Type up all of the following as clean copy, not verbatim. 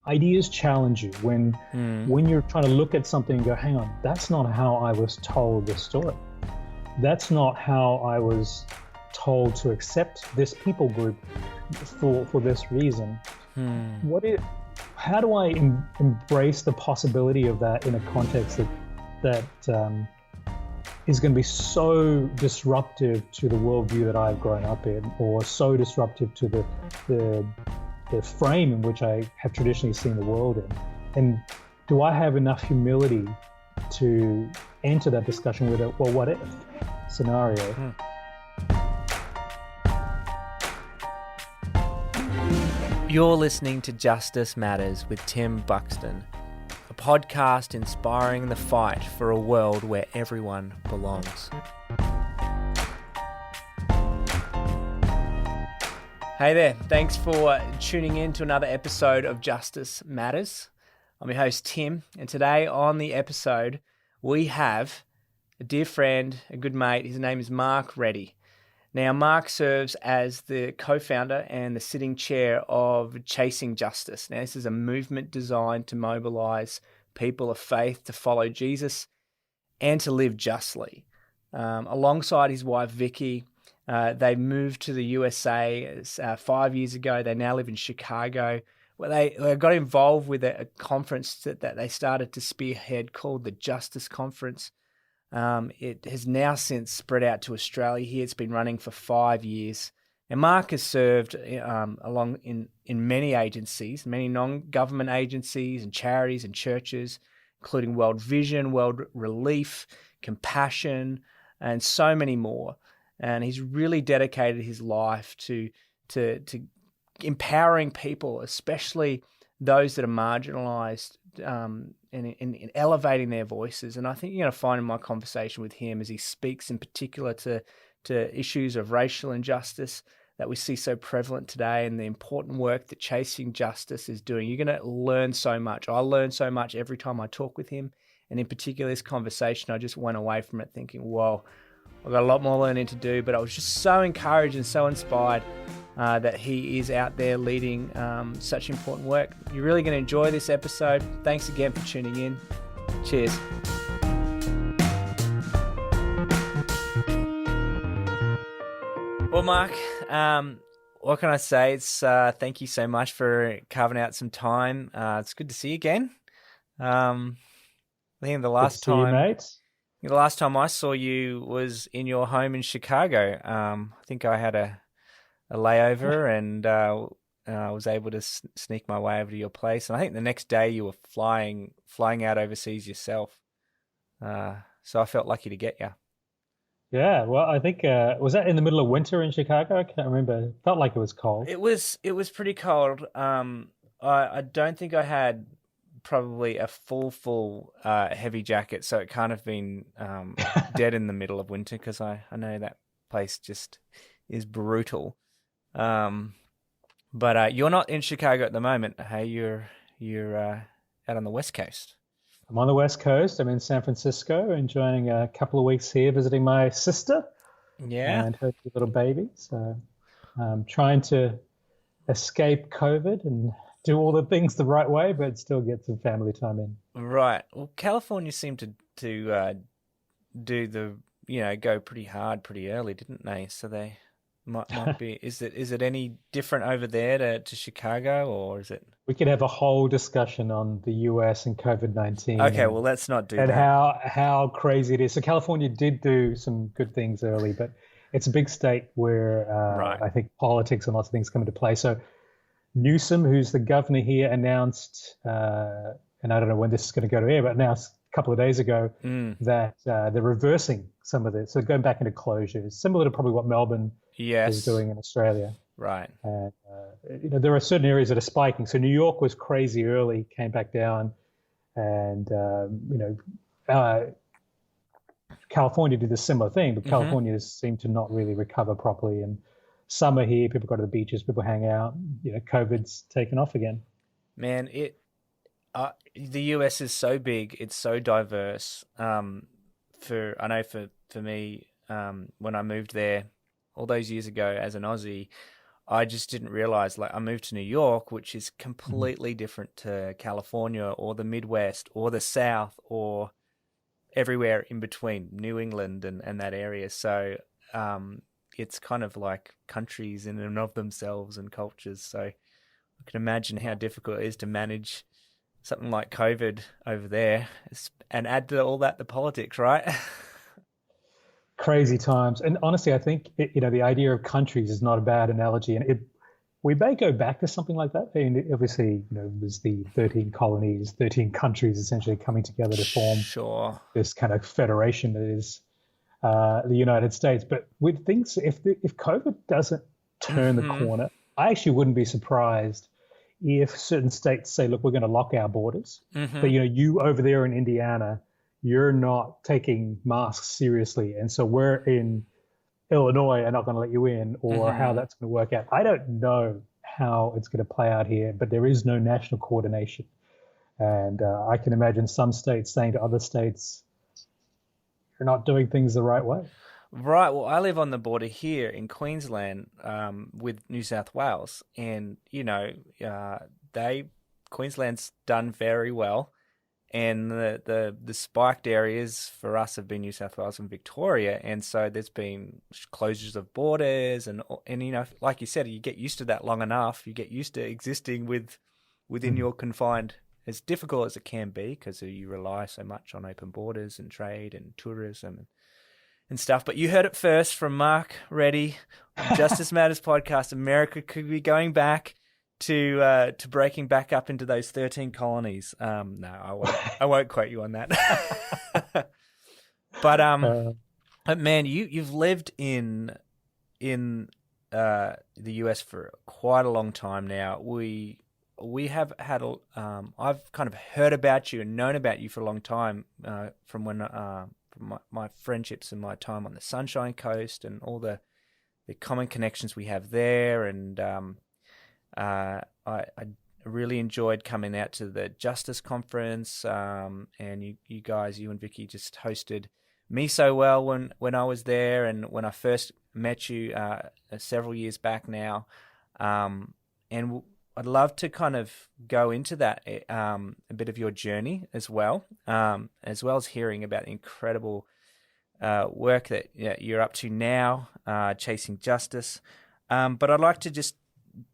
ideas challenge you, when you're trying to look at something and go, hang on, that's not how I was told the story. That's not how I was told to accept this people group for this reason. How do I embrace the possibility of that in a context that is going to be so disruptive to the worldview that I've grown up in, or so disruptive to the frame in which I have traditionally seen the world in? And do I have enough humility to enter that discussion with a, well, what if scenario? You're listening to Justice Matters with Tim Buxton, a podcast inspiring the fight for a world where everyone belongs. Hey there, thanks for tuning in to another episode of Justice Matters. I'm your host Tim, and today on the episode we have a dear friend, a good mate. His name is Mark Reddy. Now, Mark serves as the co-founder and the sitting chair of Chasing Justice. Now, this is a movement designed to mobilize people of faith to follow Jesus and to live justly. Alongside his wife, Vicky, they moved to the USA 5 years ago. They now live in Chicago, where they got involved with a conference that they started to spearhead called the Justice Conference. It has now since spread out to Australia here. It's been running for 5 years. And Mark has served along in many agencies, many non-government agencies and charities and churches, including World Vision, World Relief, Compassion, and so many more. And he's really dedicated his life to empowering people, especially those that are marginalized, in elevating their voices. And I think you're going to find in my conversation with him, as he speaks in particular to issues of racial injustice that we see so prevalent today, and the important work that Chasing Justice is doing. You're going to learn so much. I learn so much every time I talk with him. And in particular, this conversation, I just went away from it thinking, whoa, I've got a lot more learning to do. But I was just so encouraged and so inspired that he is out there leading such important work. You're really going to enjoy this episode. Thanks again for tuning in. Cheers. Well, Mark, what can I say? It's thank you so much for carving out some time. It's good to see you again. I think the last time I saw you was in your home in Chicago. I think I had a layover and I was able to sneak my way over to your place. And I think the next day you were flying out overseas yourself. So I felt lucky to get you. Yeah, well, I think was that in the middle of winter in Chicago? I can't remember. It felt like it was cold. It was pretty cold. I don't think I had probably a full heavy jacket, so it can't have been dead in the middle of winter, because I know that place just is brutal. But you're not in Chicago at the moment. Hey, you're out on the West Coast. I'm on the West Coast. I'm in San Francisco, enjoying a couple of weeks here, visiting my sister. Yeah. And her little baby. So I'm trying to escape COVID and do all the things the right way, but still get some family time in. Right. Well, California seemed to do the, go pretty hard pretty early, didn't they? So they might be. Is it any different over there to Chicago, or is it? We could have a whole discussion on the US and COVID-19. Okay, well, let's not do that. And how crazy it is. So California did do some good things early, but it's a big state where right. I think politics and lots of things come into play. So Newsom, who's the governor here, announced, and I don't know when this is going to go to air, but announced a couple of days ago that they're reversing some of this. So going back into closures, similar to probably what Melbourne is doing in Australia. Right. And, there are certain areas that are spiking. So New York was crazy early, came back down, and, California did a similar thing, but California seemed to not really recover properly. And summer here, people go to the beaches, people hang out, COVID's taken off again. Man, the US is so big, it's so diverse. For me, when I moved there all those years ago as an Aussie, I just didn't realize, like, I moved to New York, which is completely different to California or the Midwest or the South or everywhere in between, New England and that area. So it's kind of like countries in and of themselves and cultures. So I can imagine how difficult it is to manage something like COVID over there and add to all that the politics, right? Crazy times. And honestly, I think the idea of countries is not a bad analogy, and we may go back to something like that. And obviously, it was the 13 colonies, 13 countries essentially coming together to form Sure. this kind of federation that is the United States. But with things, if COVID doesn't turn the corner, I actually wouldn't be surprised if certain states say, look, we're going to lock our borders. But, you over there in Indiana, you're not taking masks seriously. And so we're in Illinois are not going to let you in, or how that's going to work out. I don't know how it's going to play out here, but there is no national coordination. And I can imagine some states saying to other states, you're not doing things the right way. Right. Well, I live on the border here in Queensland with New South Wales, and Queensland's done very well, and the spiked areas for us have been New South Wales and Victoria, and so there's been closures of borders, and like you said, you get used to that long enough, you get used to existing within your confined. As difficult as it can be, because you rely so much on open borders and trade and tourism and stuff. But you heard it first from Mark Reddy, Justice Matters podcast. America could be going back to breaking back up into those 13 colonies. No, I won't quote you on that. But man, you've lived in the US for quite a long time now. We have had I've kind of heard about you and known about you for a long time from when from my friendships and my time on the Sunshine Coast and all the common connections we have there. And I really enjoyed coming out to the Justice Conference, and you and Vicky just hosted me so well when I was there, and when I first met you several years back now. And I'd love to kind of go into that, a bit of your journey as well as hearing about the incredible work that you're up to now, chasing justice. But I'd like to just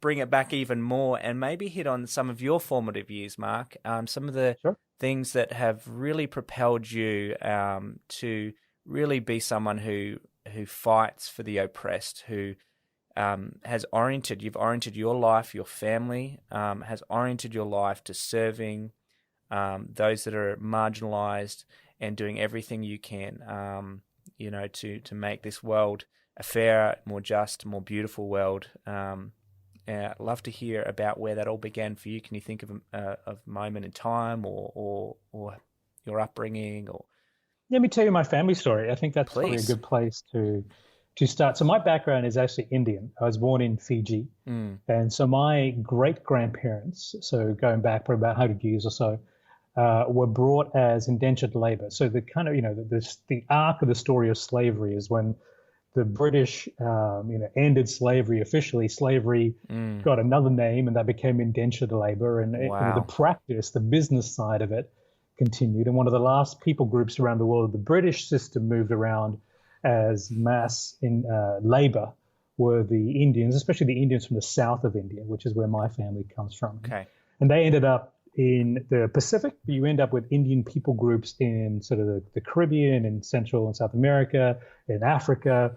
bring it back even more and maybe hit on some of your formative years, Mark, some of the things that have really propelled you to really be someone who fights for the oppressed, who you've oriented your life, your family, has oriented your life to serving those that are marginalized and doing everything you can, to make this world a fairer, more just, more beautiful world. I'd love to hear about where that all began for you. Can you think of a moment in time or your upbringing? Or let me tell you my family story. I think that's probably a good place to start. So my background is actually Indian. I was born in Fiji. And so my great-grandparents, so going back for about 100 years or so, were brought as indentured labor. So the kind of, the arc of the story of slavery is when the British, ended slavery officially. Slavery got another name, and that became indentured labor. And the practice, the business side of it continued. And one of the last people groups around the world, the British system moved around as mass in labor, were the Indians, especially the Indians from the south of India, which is where my family comes from. Okay. And they ended up in the Pacific. You end up with Indian people groups in sort of the Caribbean, in Central and South America, in Africa.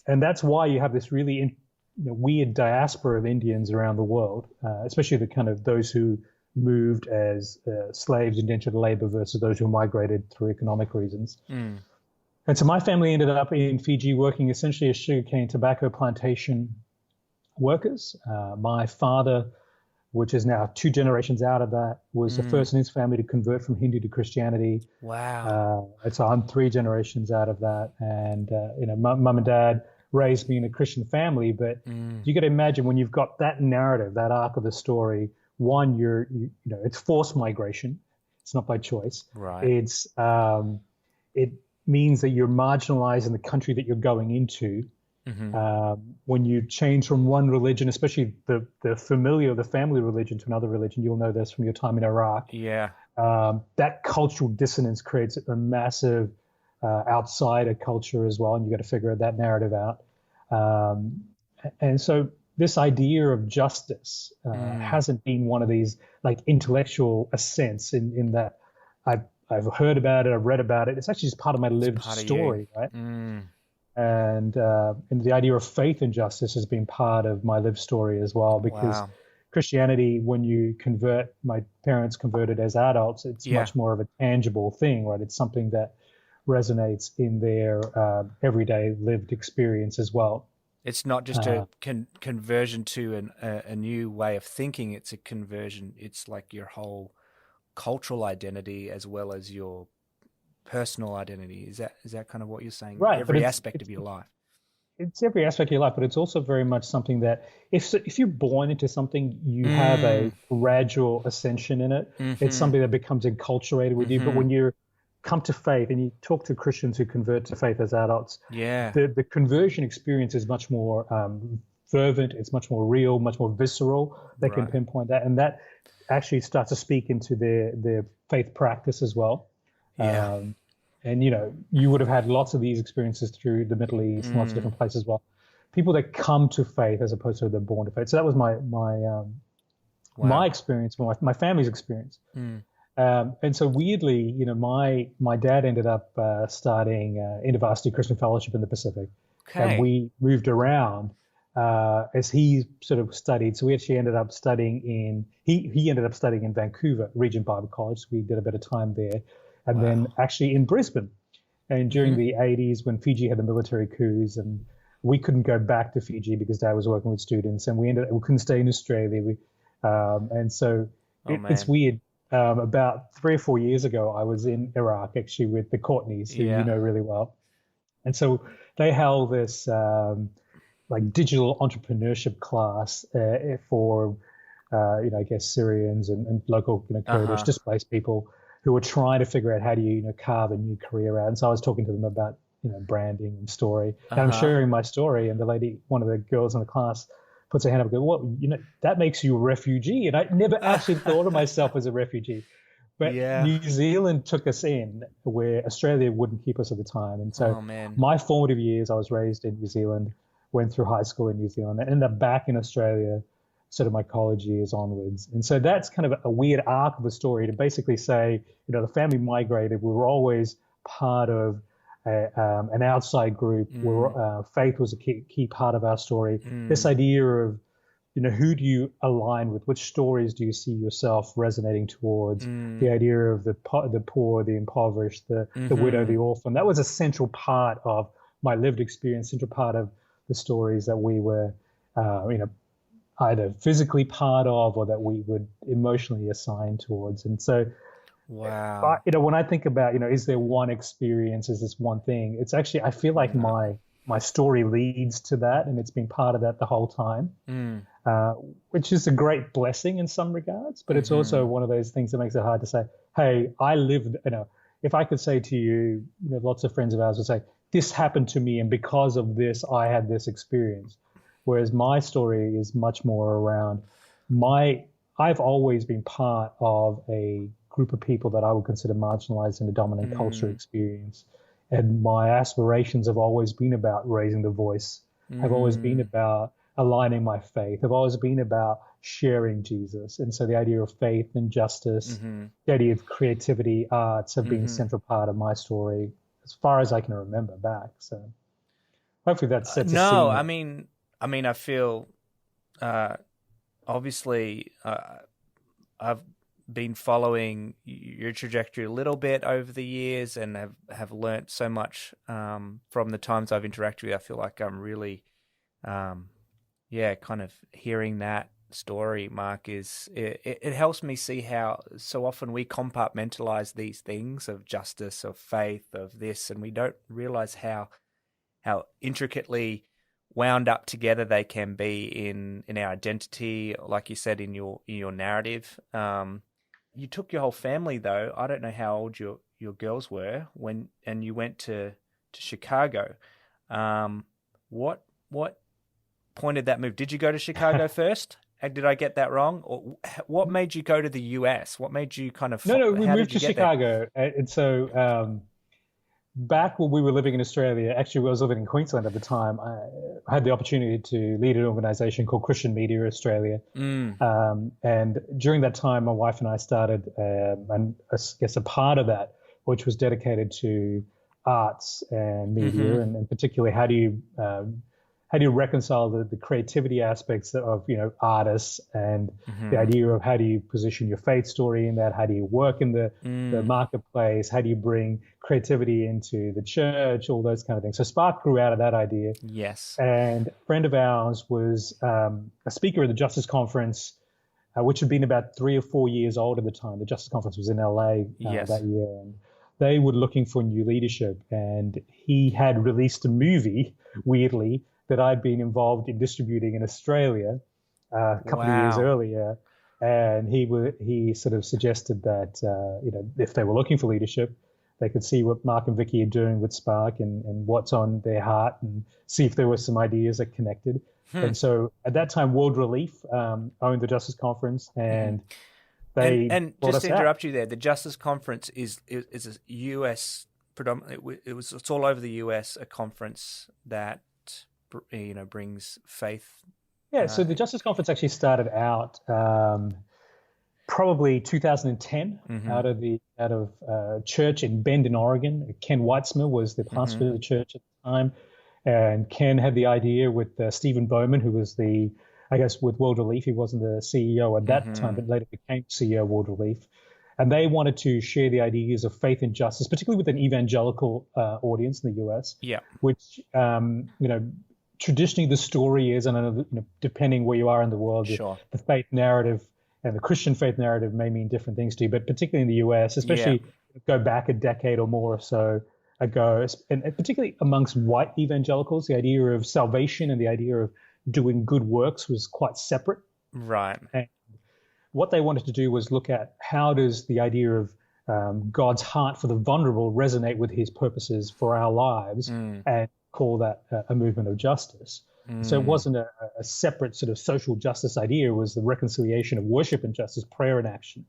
And that's why you have this really weird diaspora of Indians around the world, especially the kind of those who moved as slaves, indentured labor, versus those who migrated through economic reasons. And so my family ended up in Fiji working essentially as sugarcane tobacco plantation workers. My father, which is now 2 generations out of that, was the first in his family to convert from Hindu to Christianity. Wow. And so I'm 3 generations out of that. And, mum and dad raised me in a Christian family. But you got to imagine when you've got that narrative, that arc of the story, one, it's forced migration. It's not by choice. Right. It means that you're marginalized in the country that you're going into, When you change from one religion, especially the familiar, the family religion to another religion, you'll know this from your time in Iraq. Yeah. That cultural dissonance creates a massive outsider culture as well, and you got to figure that narrative out. And so this idea of justice hasn't been one of these like intellectual ascents in that I've heard about it, I've read about it. It's actually just part of my lived story, right? And the idea of faith and justice has been part of my lived story as well, because Christianity, when you convert, my parents converted as adults, it's much more of a tangible thing, right? It's something that resonates in their everyday lived experience as well. It's not just a conversion to a new way of thinking. It's a conversion. It's like your whole cultural identity as well as your personal identity. Is that kind of what you're saying? Right. Every aspect of your life. It's every aspect of your life, but it's also very much something that if you're born into something, you have a gradual ascension in it. It's something that becomes enculturated with you. But when you come to faith and you talk to Christians who convert to faith as adults, the conversion experience is much more fervent. It's much more real, much more visceral. They can pinpoint that, and that actually starts to speak into their faith practice as well. And, you would have had lots of these experiences through the Middle East, lots of different places as well. People that come to faith as opposed to they're born to faith. So that was my experience, my family's experience. And so weirdly, my dad ended up starting InterVarsity Christian Fellowship in the Pacific. And we moved around as he sort of studied. So we actually ended up studying he ended up studying in Vancouver, Regent Bible College. So we did a bit of time there. And then actually in Brisbane. And during the 80s when Fiji had the military coups and we couldn't go back to Fiji because Dad was working with students and we couldn't stay in Australia. And so it's weird. About 3 or 4 years ago, I was in Iraq actually with the Courtneys, who you know really well. And so they held this like digital entrepreneurship class for, I guess Syrians and local Kurdish displaced people who were trying to figure out how do you carve a new career out. And so I was talking to them about branding and story. And I'm sharing my story, and the lady, one of the girls in the class, puts her hand up and goes, "Well, that makes you a refugee." And I never actually thought of myself as a refugee. But New Zealand took us in where Australia wouldn't keep us at the time. And so my formative years, I was raised in New Zealand, went through high school in New Zealand, and ended up back in Australia sort of my college years onwards. And so that's kind of a weird arc of a story to basically say, the family migrated. We were always part of an outside group where faith was a key part of our story. This idea of, who do you align with? Which stories do you see yourself resonating towards? The idea of the poor, the impoverished, the widow, the orphan. That was a central part of my lived experience, central part of the stories that we were, either physically part of or that we would emotionally assign towards. And so, when I think about, is there one experience, is this one thing? It's actually, I feel like my story leads to that, and it's been part of that the whole time, which is a great blessing in some regards, but it's also one of those things that makes it hard to say, hey, I lived, if I could say to you, lots of friends of ours would say, this happened to me, and because of this, I had this experience. Whereas my story is much more around I've always been part of a group of people that I would consider marginalized in the dominant culture experience. And my aspirations have always been about raising the voice, have always been about aligning my faith, have always been about sharing Jesus. And so the idea of faith and justice, the idea of creativity, arts have been a central part of my story as far as I can remember back. So hopefully that sets a scene. I feel, obviously, I've been following your trajectory a little bit over the years and have learnt so much from the times I've interacted with you. I feel like I'm really, kind of hearing that story, Mark, it helps me see how so often we compartmentalize these things of justice, of faith, of this, and we don't realize how intricately wound up together they can be in our identity, like you said, in your narrative. You took your whole family, though. I don't know how old your girls were and you went to Chicago. What what pointed that move? Did you go to Chicago first? Did I get that wrong? Or what made you go to the US? What made you kind of... No, we how moved did you to get there? Chicago. And so back when we were living in Australia, actually I was living in Queensland at the time, I had the opportunity to lead an organization called Christian Media Australia. And during that time, my wife and I started, and I guess a part of that, which was dedicated to arts and media, and particularly how do you reconcile the creativity aspects of artists and the idea of how do you position your faith story in that, how do you work in the marketplace, how do you bring creativity into the church, all those kind of things. So Spark grew out of that idea. Yes. And a friend of ours was a speaker at the Justice Conference, which had been about 3 or 4 years old at the time. The Justice Conference was in LA that year, and they were looking for new leadership. And he had released a movie, weirdly, that I'd been involved in distributing in Australia a couple of years earlier. And he sort of suggested that, if they were looking for leadership, they could see what Mark and Vicky are doing with Spark and what's on their heart and see if there were some ideas that connected. And so at that time, World Relief owned the Justice Conference, and they and brought just us to out. interrupt you there, the Justice Conference is a US predominantly. It's all over the US, a conference that brings faith. Yeah, so the Justice Conference actually started out probably 2010 out of church in Bend in Oregon. Ken Weitzman was the pastor of the church at the time, and Ken had the idea with Stephen Bowman, who was with World Relief. He wasn't the CEO at that time, but later became CEO of World Relief. And they wanted to share the ideas of faith and justice, particularly with an evangelical audience in the US. Yeah, which traditionally the story is, and depending where you are in the world, the faith narrative and the Christian faith narrative may mean different things to you, but particularly in the US, especially go back a decade or more or so ago, and particularly amongst white evangelicals, the idea of salvation and the idea of doing good works was quite separate. Right. And what they wanted to do was look at how does the idea of God's heart for the vulnerable resonate with his purposes for our lives, and call that a movement of justice. So it wasn't a separate sort of social justice idea. It was the reconciliation of worship and justice, prayer and action.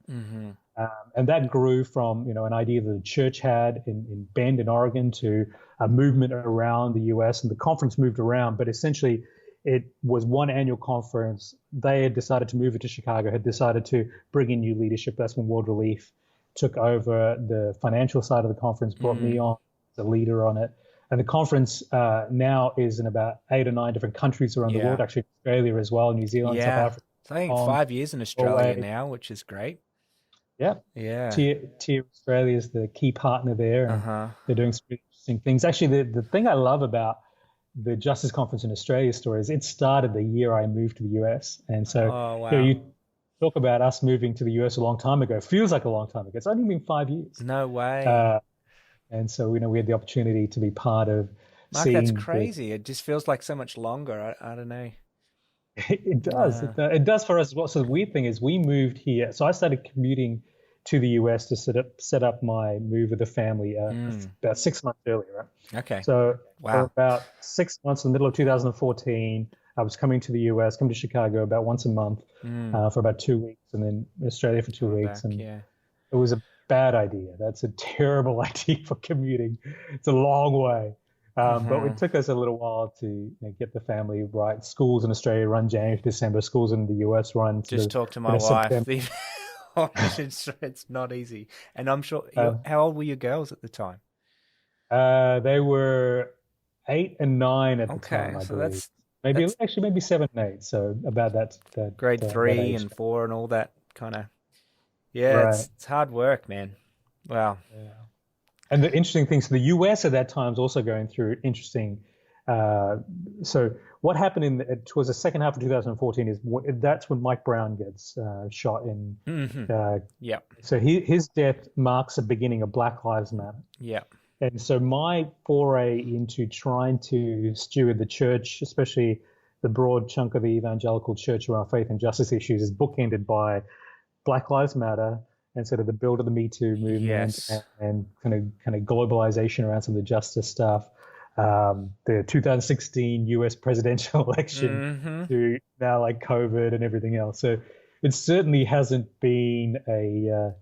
And that grew from, an idea that the church had in Bend in Oregon to a movement around the US, and the conference moved around, but essentially it was one annual conference. They had decided to move it to Chicago, had decided to bring in new leadership. That's when World Relief took over the financial side of the conference, brought me on as a leader on it. And the conference now is in about 8 or 9 different countries around the world, actually Australia as well, New Zealand, South Africa. I think 5 years in Australia now, which is great. Yeah. Tier Australia is the key partner there, and they're doing some interesting things. Actually, the thing I love about the Justice Conference in Australia story is it started the year I moved to the US. And so you talk about us moving to the US a long time ago. It feels like a long time ago. It's only been 5 years. No way. And so, we had the opportunity to be part of Mark, that's crazy. It just feels like so much longer. I don't know. It does. It does for us as well. So the weird thing is we moved here. So I started commuting to the US to set up my move with the family about 6 months earlier. Right? Okay. So for about 6 months in the middle of 2014, I was coming to the US, coming to Chicago about once a month for about 2 weeks, and then Australia for 2 weeks. It was a bad idea. That's a terrible idea for commuting. It's a long way. But it took us a little while to get the family right. Schools in Australia run January to December. Schools in the US run just talk to my wife. It's not easy. And I'm sure, how old were your girls at the time? They were 8 and 9 at the time, I believe. Maybe 7 and 8. So about that grade 3 and 4 and all that kind of. Yeah, right. It's hard work, man. Wow. Yeah. And the interesting thing, so the US at that time is also going through interesting. So what happened towards the second half of 2014 is that's when Mike Brown gets shot in. So his death marks the beginning of Black Lives Matter. Yeah. And so my foray into trying to steward the church, especially the broad chunk of the evangelical church around faith and justice issues, is bookended by Black Lives Matter and sort of the build of the Me Too movement and kind of globalization around some of the justice stuff. the 2016 US presidential election to now like COVID and everything else. So it certainly hasn't been a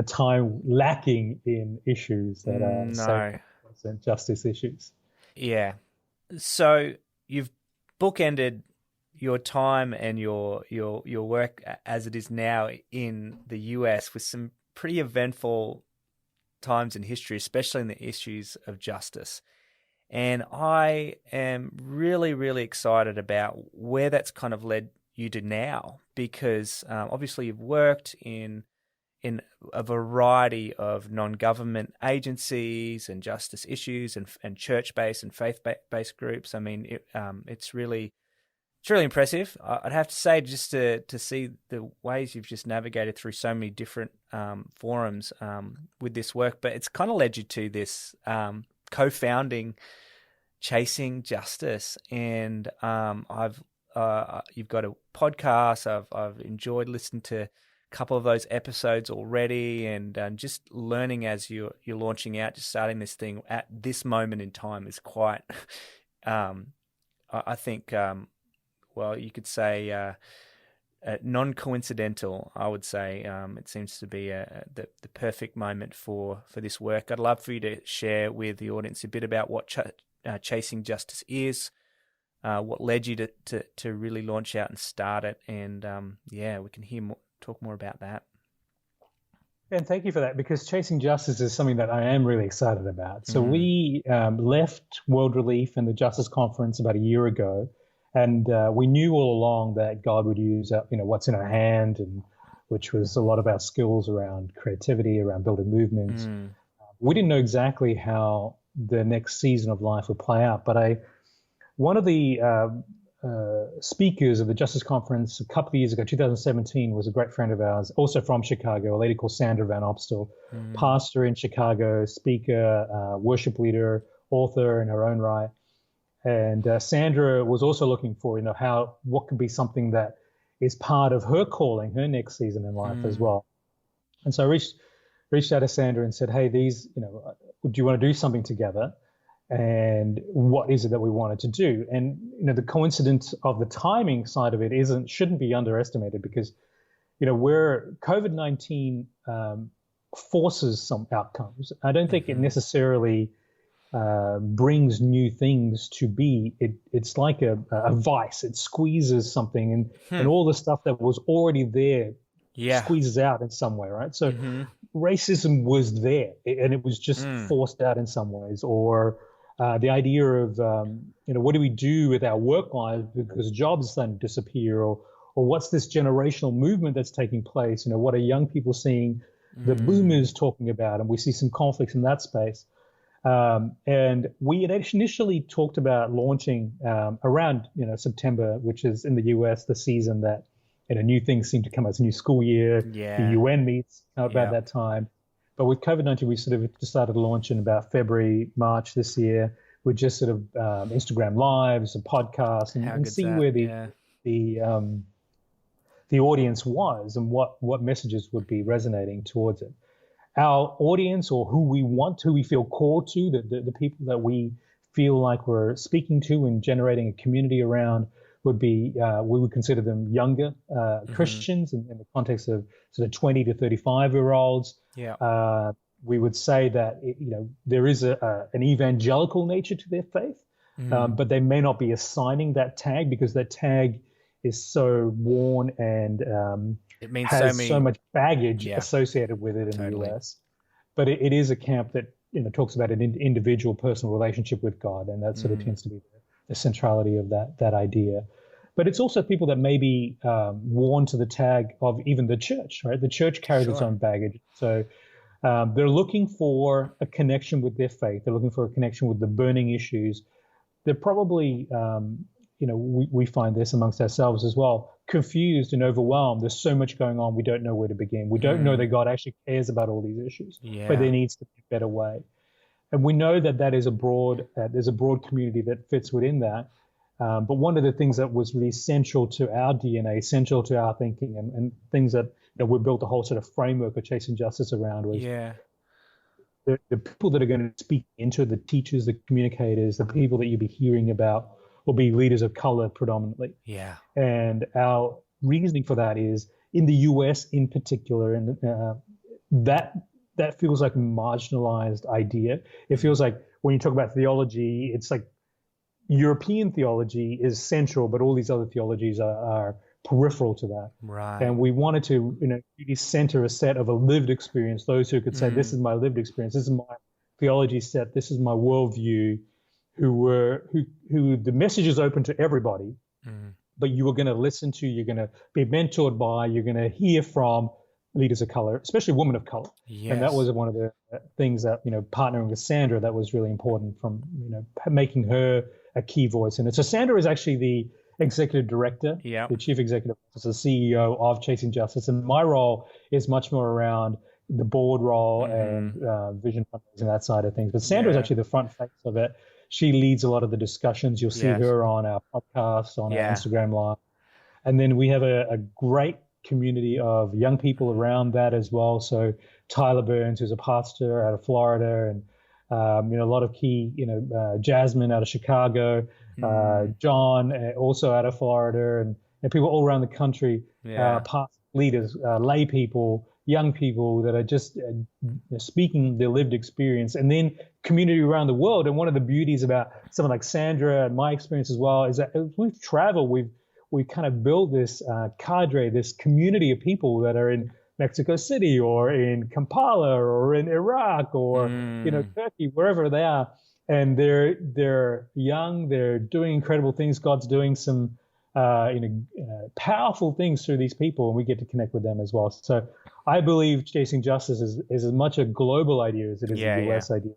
time lacking in issues that are social justice issues. Yeah. So you've bookended your time and your work as it is now in the US with some pretty eventful times in history, especially in the issues of justice. And I am really, really excited about where that's kind of led you to now, because obviously you've worked in a variety of non-government agencies and justice issues and church-based and faith-based groups. I mean, it's really impressive. I'd have to say, just to see the ways you've just navigated through so many different forums with this work. But it's kind of led you to this co-founding Chasing Justice, and you've got a podcast. I've enjoyed listening to a couple of those episodes already, and just learning as you're launching out, just starting this thing at this moment in time is quite, I think, well, you could say non-coincidental. I would say it seems to be the perfect moment for this work. I'd love for you to share with the audience a bit about what Chasing Justice is, what led you to really launch out and start it, and we can talk more about that. And thank you for that, because Chasing Justice is something that I am really excited about. So we left World Relief and the Justice Conference about a year ago, and we knew all along that God would use what's in our hand, and which was a lot of our skills around creativity, around building movements. We didn't know exactly how the next season of life would play out, but one of the speakers of the Justice Conference a couple of years ago, 2017, was a great friend of ours, also from Chicago, a lady called Sandra Van Opstal, pastor in Chicago, speaker, worship leader, author in her own right. And Sandra was also looking for, what could be something that is part of her calling, her next season in life as well. And so I reached out to Sandra and said, hey, do you want to do something together? And what is it that we wanted to do? And, the coincidence of the timing side of it shouldn't be underestimated, because, where COVID-19 forces some outcomes, I don't think it necessarily brings new things to be. It's like a vice. It squeezes something, and all the stuff that was already there squeezes out in some way, right? So racism was there, and it was just forced out in some ways. Or the idea of, what do we do with our work lives because jobs are starting to disappear, or what's this generational movement that's taking place? What are young people seeing the boomers talking about? And we see some conflicts in that space. And we had initially talked about launching around, September, which is in the US, the season that, new things seem to come out. It's a new school year. The UN meets about that time. But with COVID-19, we sort of decided to launch in about February, March this year with just sort of Instagram lives and podcasts and see where the audience was and what messages would be resonating towards it. Our audience, or who we feel called to, the people that we feel like we're speaking to and generating a community around, would be, we would consider them younger Christians in the context of sort of 20 to 35-year-olds. We would say that, there is an evangelical nature to their faith, but they may not be assigning that tag because that tag is so worn and it means has so much baggage associated with it in the US. But it is a camp that talks about an individual personal relationship with God, and that sort of tends to be the centrality of that idea. But it's also people that may be worn to the tag of even the church, right? The church carries its own baggage. So they're looking for a connection with their faith. They're looking for a connection with the burning issues. They're probably, we find this amongst ourselves as well, confused and overwhelmed. There's so much going on. We don't know where to begin. We don't know that God actually cares about all these issues, but there needs to be a better way. And we know that is there's a broad community that fits within that. But one of the things that was really central to our DNA, central to our thinking, and things that we built a whole sort of framework of Chasing Justice around was the people that are going to speak into it, the teachers, the communicators, the people that you'll be hearing about will be leaders of color predominantly. Yeah. And our reasoning for that is in the US in particular, and that feels like a marginalized idea. It feels like when you talk about theology, it's like European theology is central, but all these other theologies are peripheral to that. Right. And we wanted to, really center a set of a lived experience, those who could say, this is my lived experience, this is my theology set, this is my worldview, who the message is open to everybody, but you are going to listen to, you're going to be mentored by, you're going to hear from leaders of color, especially women of color. Yes. And that was one of the things that, partnering with Sandra, that was really important from, making her a key voice. And so Sandra is actually the executive director, the chief executive officer, CEO of Chasing Justice. And my role is much more around the board role and vision fundraising, that side of things. But Sandra is actually the front face of it. She leads a lot of the discussions. You'll see her on our podcast, on our Instagram Live. And then we have a great community of young people around that as well. So Tyler Burns, who's a pastor out of Florida, and a lot of key, Jasmine out of Chicago, John also out of Florida, and people all around the country, past leaders, lay people, young people that are just speaking their lived experience, and then community around the world. And one of the beauties about someone like Sandra and my experience as well is that as we've traveled, we've kind of built this cadre, this community of people that are in Mexico City or in Kampala or in Iraq or Turkey, wherever they are, and they're young, they're doing incredible things. God's doing some powerful things through these people, and we get to connect with them as well. So I believe Chasing Justice is as much a global idea as it is a US idea.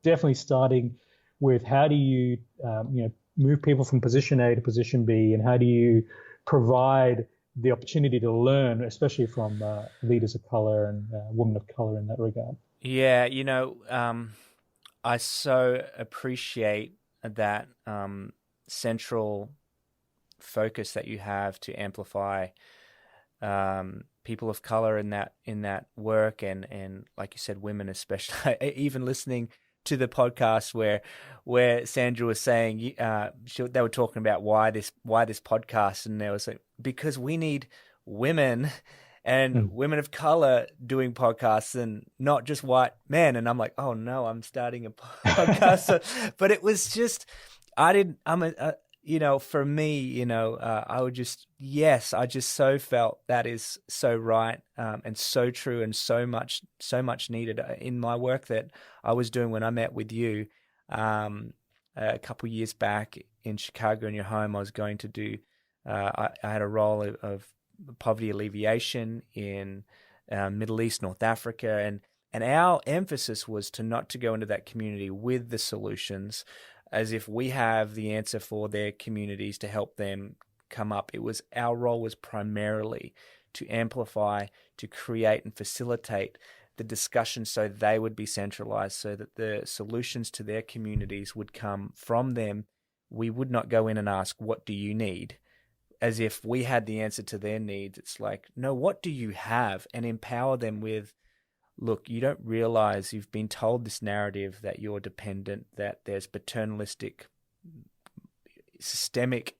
Definitely starting with how do you move people from position A to position B, and how do you provide the opportunity to learn, especially from leaders of color and women of color in that regard. Yeah, I so appreciate that central focus that you have to amplify people of color in that work, and like you said, women especially. Even listening to the podcast where Sandra was saying they were talking about why this podcast, and there was like, because we need women and women of color doing podcasts and not just white men. And I'm like, oh no, I'm starting a podcast. But it was just, for me, I just so felt that is so right and so true and so much needed in my work that I was doing when I met with you a couple years back in Chicago in your home. I was going to do, I had a role of poverty alleviation in Middle East, North Africa, and our emphasis was not to go into that community with the solutions as if we have the answer for their communities to help them come up. Our role was primarily to amplify, to create and facilitate the discussion so they would be centralized, so that the solutions to their communities would come from them. We would not go in and ask, what do you need? As if we had the answer to their needs. It's like, no, what do you have? And empower them with, look, you don't realize you've been told this narrative that you're dependent, that there's paternalistic, systemic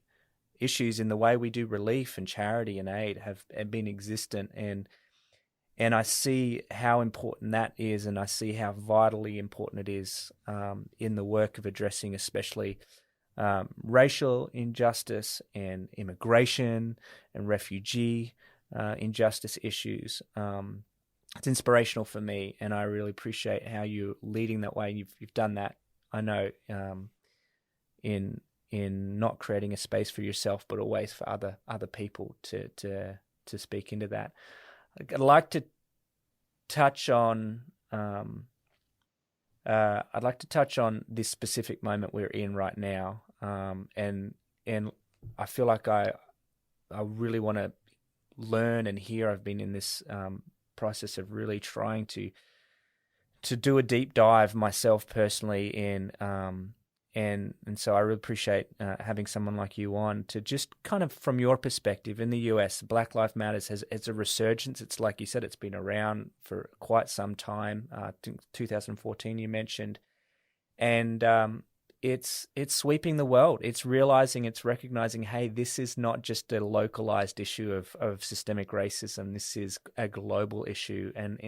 issues in the way we do relief and charity and aid have been existent. And I see how important that is, and I see how vitally important it is in the work of addressing especially racial injustice and immigration and refugee injustice issues. It's inspirational for me, and I really appreciate how you're leading that way. You've done that, I know, in not creating a space for yourself, but always for other people to speak into that. I'd like to touch on this specific moment we're in right now, and I feel like I really want to learn and hear. I've been in this process of really trying to do a deep dive myself personally in and so I really appreciate having someone like you on to just kind of from your perspective in the US, Black Lives Matters it's a resurgence. It's like you said, it's been around for quite some time. I think 2014 you mentioned, and it's sweeping the world. It's recognizing, hey, this is not just a localized issue of systemic racism. This is a global issue, and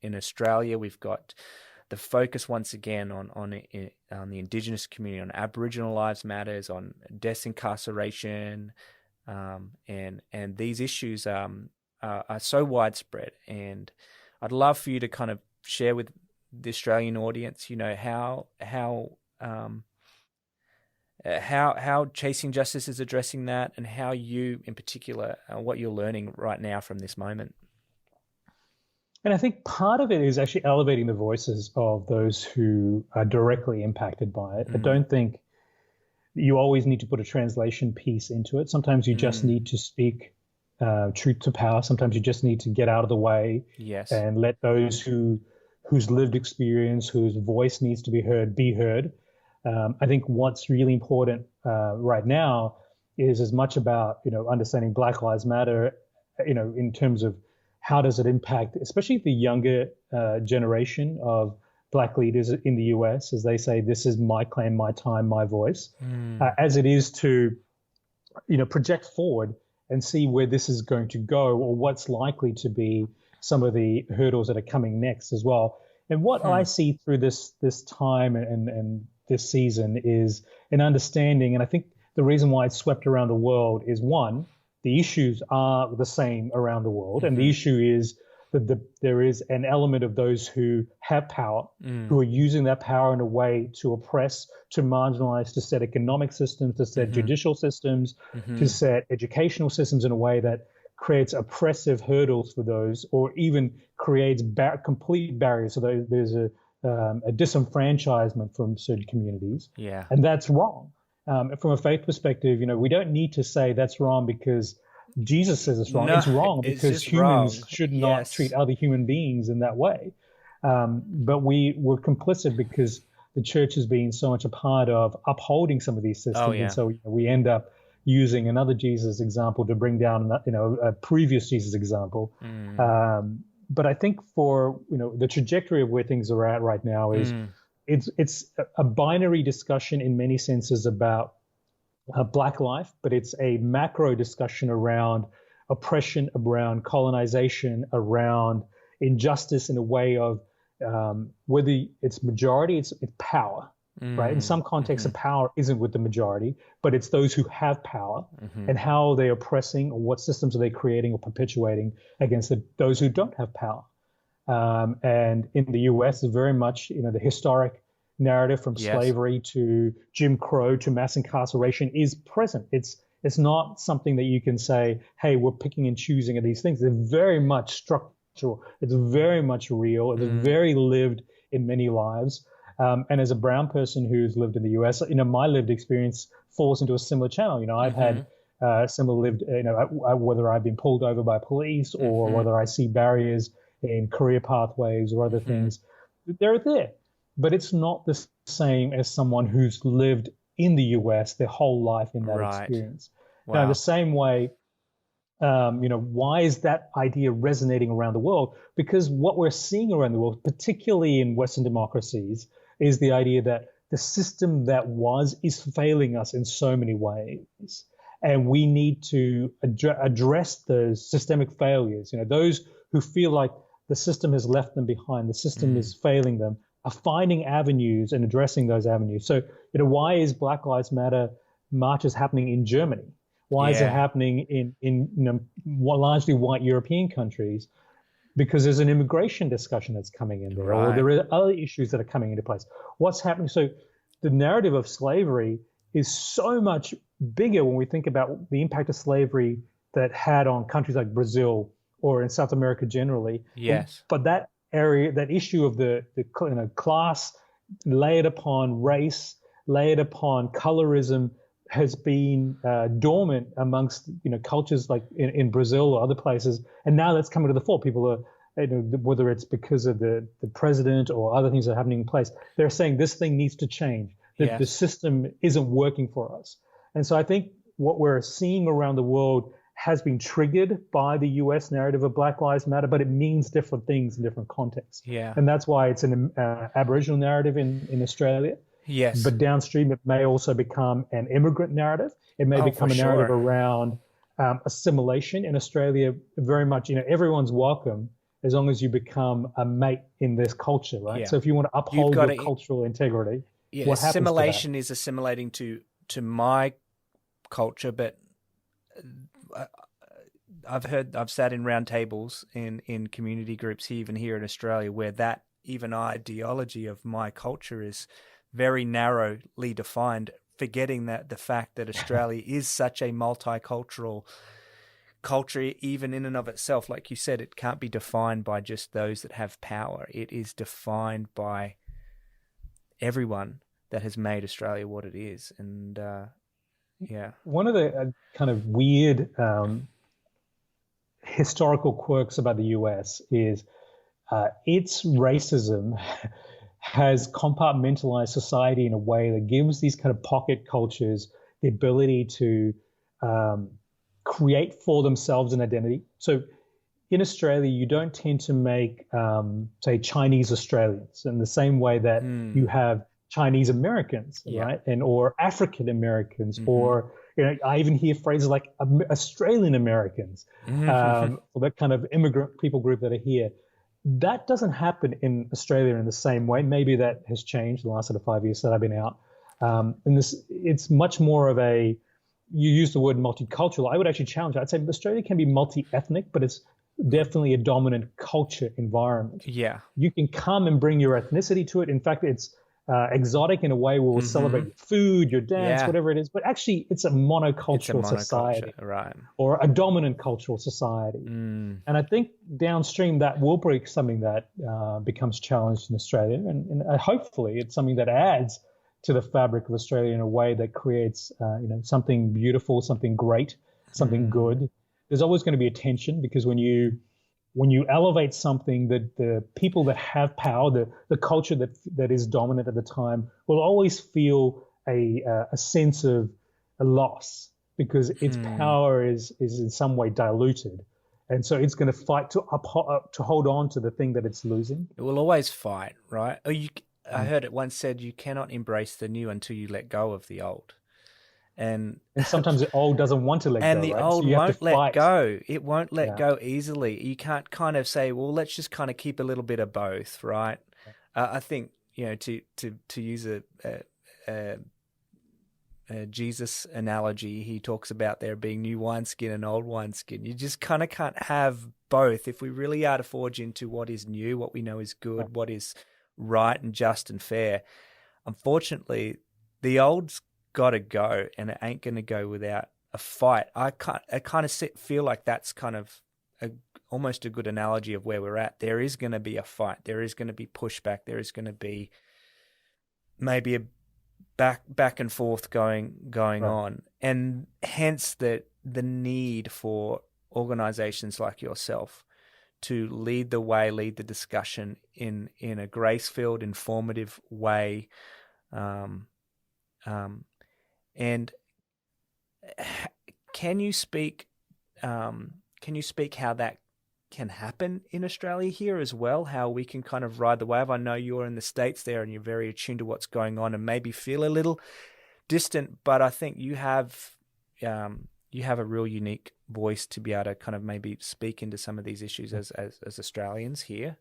in Australia we've got the focus once again on the Indigenous community, on Aboriginal Lives Matters, on death incarceration, and these issues are so widespread. And I'd love for you to kind of share with the Australian audience, how Chasing Justice is addressing that, and how you, in particular, what you're learning right now from this moment. And I think part of it is actually elevating the voices of those who are directly impacted by it. I don't think you always need to put a translation piece into it. Sometimes you just need to speak truth to power. Sometimes you just need to get out of the way and let those whose lived experience, whose voice needs to be heard, be heard. I think what's really important right now is as much about, understanding Black Lives Matter, in terms of how does it impact, especially the younger generation of Black leaders in the US, as they say, this is my claim, my time, my voice, as it is to, project forward and see where this is going to go, or what's likely to be some of the hurdles that are coming next as well. And what I see through this time and this season is an understanding, and I think the reason why it's swept around the world is, one, the issues are the same around the world. And the issue is that there is an element of those who have power, who are using that power in a way to oppress, to marginalize, to set economic systems, to set judicial systems, to set educational systems in a way that creates oppressive hurdles for those, or even creates complete barriers. So there's a disenfranchisement from certain communities. Yeah. And that's wrong. From a faith perspective, we don't need to say that's wrong because Jesus says it's wrong. No, it's wrong because humans should not treat other human beings in that way. But we're complicit because the church has been so much a part of upholding some of these systems. And so we end up using another Jesus example to bring down, a previous Jesus example. But I think for, the trajectory of where things are at right now is it's a binary discussion in many senses about Black life, but it's a macro discussion around oppression, around colonization, around injustice in a way of whether it's majority, it's power, right? In some contexts, the power isn't with the majority, but it's those who have power and how are they oppressing, or what systems are they creating or perpetuating against those who don't have power. And in the US, it's very much, the historic narrative from slavery to Jim Crow to mass incarceration is present. It's not something that you can say, hey, we're picking and choosing of these things. They're very much structural. It's very much real. It's very lived in many lives. And as a brown person who's lived in the US, my lived experience falls into a similar channel. I've had similar lived, whether I've been pulled over by police or whether I see barriers in career pathways or other things, they're there. But it's not the same as someone who's lived in the US their whole life in that experience. Wow. Now, the same way, why is that idea resonating around the world? Because what we're seeing around the world, particularly in Western democracies, is the idea that the system that is failing us in so many ways. And we need to address those systemic failures. Those who feel like the system has left them behind, the system is failing them, are finding avenues and addressing those avenues. So, why is Black Lives Matter marches happening in Germany? Why is it happening in largely white European countries? Because there's an immigration discussion that's coming in there, or there are other issues that are coming into place. What's happening? So the narrative of slavery is so much bigger when we think about the impact of slavery that had on countries like Brazil or in South America generally. Yes. But that area, that issue of the class layered upon race, layered upon colorism, has been dormant amongst cultures like in Brazil or other places, and now that's coming to the fore. People are, whether it's because of the president or other things that are happening in place, they're saying this thing needs to change. The system isn't working for us. And so I think what we're seeing around the world has been triggered by the US narrative of Black Lives Matter, but it means different things in different contexts. Yeah. And that's why it's an Aboriginal narrative in Australia. Yes. But downstream, it may also become an immigrant narrative. It may become a narrative around assimilation. In Australia, very much, everyone's welcome as long as you become a mate in this culture, right? Yeah. So if you want to uphold your cultural integrity, what happens assimilation to that? is assimilating to my culture, but I've sat in round tables in community groups even here in Australia where that even ideology of my culture is very narrowly defined, forgetting that the fact that Australia is such a multicultural culture, even in and of itself, like you said, it can't be defined by just those that have power. It is defined by everyone that has made Australia what it is. And one of the kind of weird historical quirks about the US is its racism has compartmentalized society in a way that gives these kind of pocket cultures the ability to create for themselves an identity. So in Australia, you don't tend to make, say, Chinese Australians in the same way that you have Chinese Americans, right? Or African Americans, or I even hear phrases like Australian Americans, or that kind of immigrant people group that are here. That doesn't happen in Australia in the same way. Maybe that has changed in the last sort of 5 years that I've been out. And it's much more of a, you use the word multicultural. I would actually challenge it. I'd say Australia can be multi-ethnic, but it's definitely a dominant culture environment. Yeah. You can come and bring your ethnicity to it. In fact, it's exotic in a way where we'll celebrate your food, your dance, whatever it is. But actually, it's a monocultural society, right? Or a dominant cultural society. And I think downstream that will be something that becomes challenged in Australia, and hopefully it's something that adds to the fabric of Australia in a way that creates, something beautiful, something great, something good. There's always going to be a tension because when you elevate something, that the people that have power, the culture that is dominant at the time, will always feel a sense of a loss because its power is in some way diluted, and so it's going to fight to hold on to the thing that it's losing. It will always fight, right? I heard it once said, you cannot embrace the new until you let go of the old. And sometimes the old doesn't want to let go, and the right? old won't let go. It won't let go easily. You can't kind of say, well, let's just kind of keep a little bit of both, right? I think, to use a Jesus analogy, he talks about there being new wineskin and old wineskin. You just kind of can't have both. If we really are to forge into what is new, what we know is good, what is right and just and fair, unfortunately, the old's got to go, and it ain't going to go without a fight. I kind of feel like that's kind of almost a good analogy of where we're at. There is going to be a fight. There is going to be pushback. There is going to be maybe a back and forth going on, and hence the need for organizations like yourself to lead the way, lead the discussion in a grace-filled, informative way. And can you speak how that can happen in Australia here as well? How we can kind of ride the wave? I know you're in the States there and you're very attuned to what's going on and maybe feel a little distant, but I think you have a real unique voice to be able to kind of maybe speak into some of these issues as Australians here.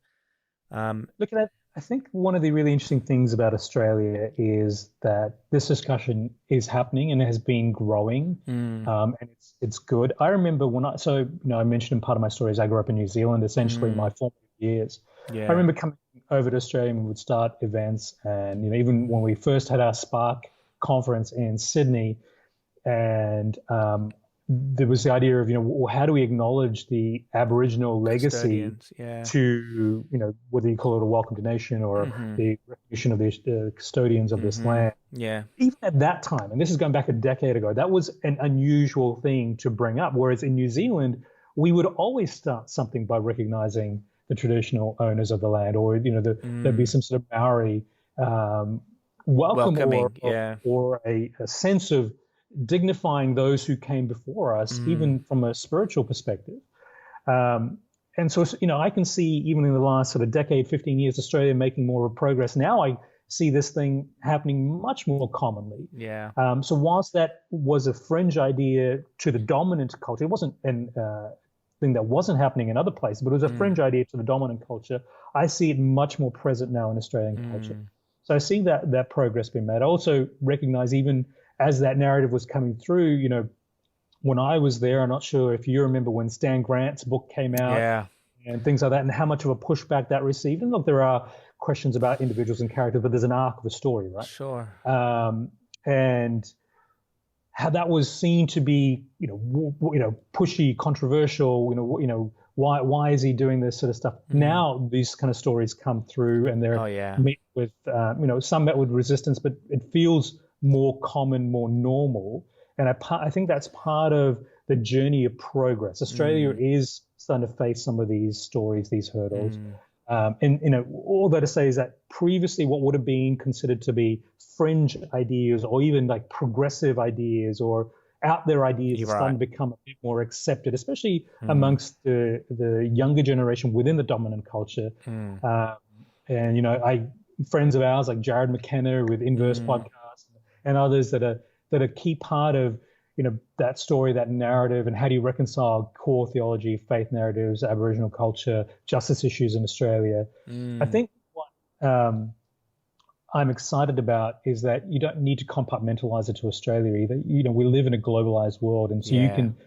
Look at that. I think one of the really interesting things about Australia is that this discussion is happening and it has been growing, and it's good. I remember when I mentioned in part of my story is I grew up in New Zealand, essentially my formative years. Yeah. I remember coming over to Australia and we would start events, and even when we first had our Spark conference in Sydney, and there was the idea of, how do we acknowledge the Aboriginal legacy to, whether you call it a welcome to nation or the recognition of the custodians of this land. Yeah. Even at that time, and this is going back a decade ago, that was an unusual thing to bring up. Whereas in New Zealand, we would always start something by recognizing the traditional owners of the land, or, there'd be some sort of Maori welcome welcoming. Yeah. or a sense of dignifying those who came before us, even from a spiritual perspective. And so, I can see even in the last sort of decade, 15 years, Australia making more progress. Now I see this thing happening much more commonly. Yeah. So whilst that was a fringe idea to the dominant culture, it wasn't an thing that wasn't happening in other places, but it was a fringe idea to the dominant culture. I see it much more present now in Australian culture. So I see that progress being made. I also recognize, even as that narrative was coming through, when I was there, I'm not sure if you remember when Stan Grant's book came out and things like that, and how much of a pushback that received. And look, there are questions about individuals and characters, but there's an arc of a story, right? Sure. And how that was seen to be, pushy, controversial. Why is he doing this sort of stuff? Now these kind of stories come through, and they're met with, some met with resistance, but it feels more common, more normal. And I think that's part of the journey of progress. Australia is starting to face some of these stories, these hurdles. And all that to say is that previously what would have been considered to be fringe ideas, or even like progressive ideas or out there ideas, are starting to become a bit more accepted, especially amongst the younger generation within the dominant culture. And friends of ours like Jared McKenna with Inverse Podcast and others that are key part of that story, that narrative, and how do you reconcile core theology, faith narratives, Aboriginal culture, justice issues in Australia. I think what I'm excited about is that you don't need to compartmentalize it to Australia either. We live in a globalized world, and so you can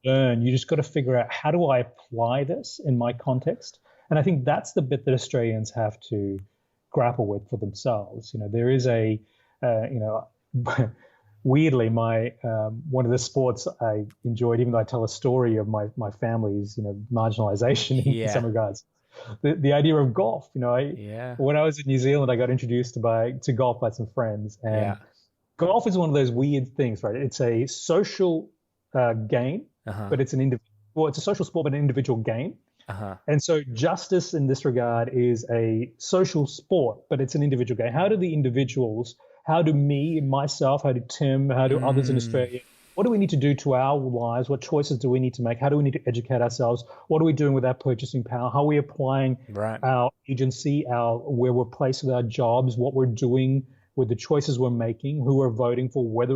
learn. You just got to figure out, how do I apply this in my context? And I think that's the bit that Australians have to grapple with for themselves. There is weirdly, my one of the sports I enjoyed, even though I tell a story of my family's marginalization in some regards, the idea of golf. When I was in New Zealand, I got introduced to golf by some friends, and golf is one of those weird things, right? It's a social game, but it's it's a social sport, but an individual game. And so justice in this regard is a social sport, but it's an individual game. How do the individuals, how do me, myself, how do Tim, how do others in Australia, what do we need to do to our lives? What choices do we need to make? How do we need to educate ourselves? What are we doing with our purchasing power? How are we applying our agency, where we're placed with our jobs, what we're doing with the choices we're making, who we're voting for, whether,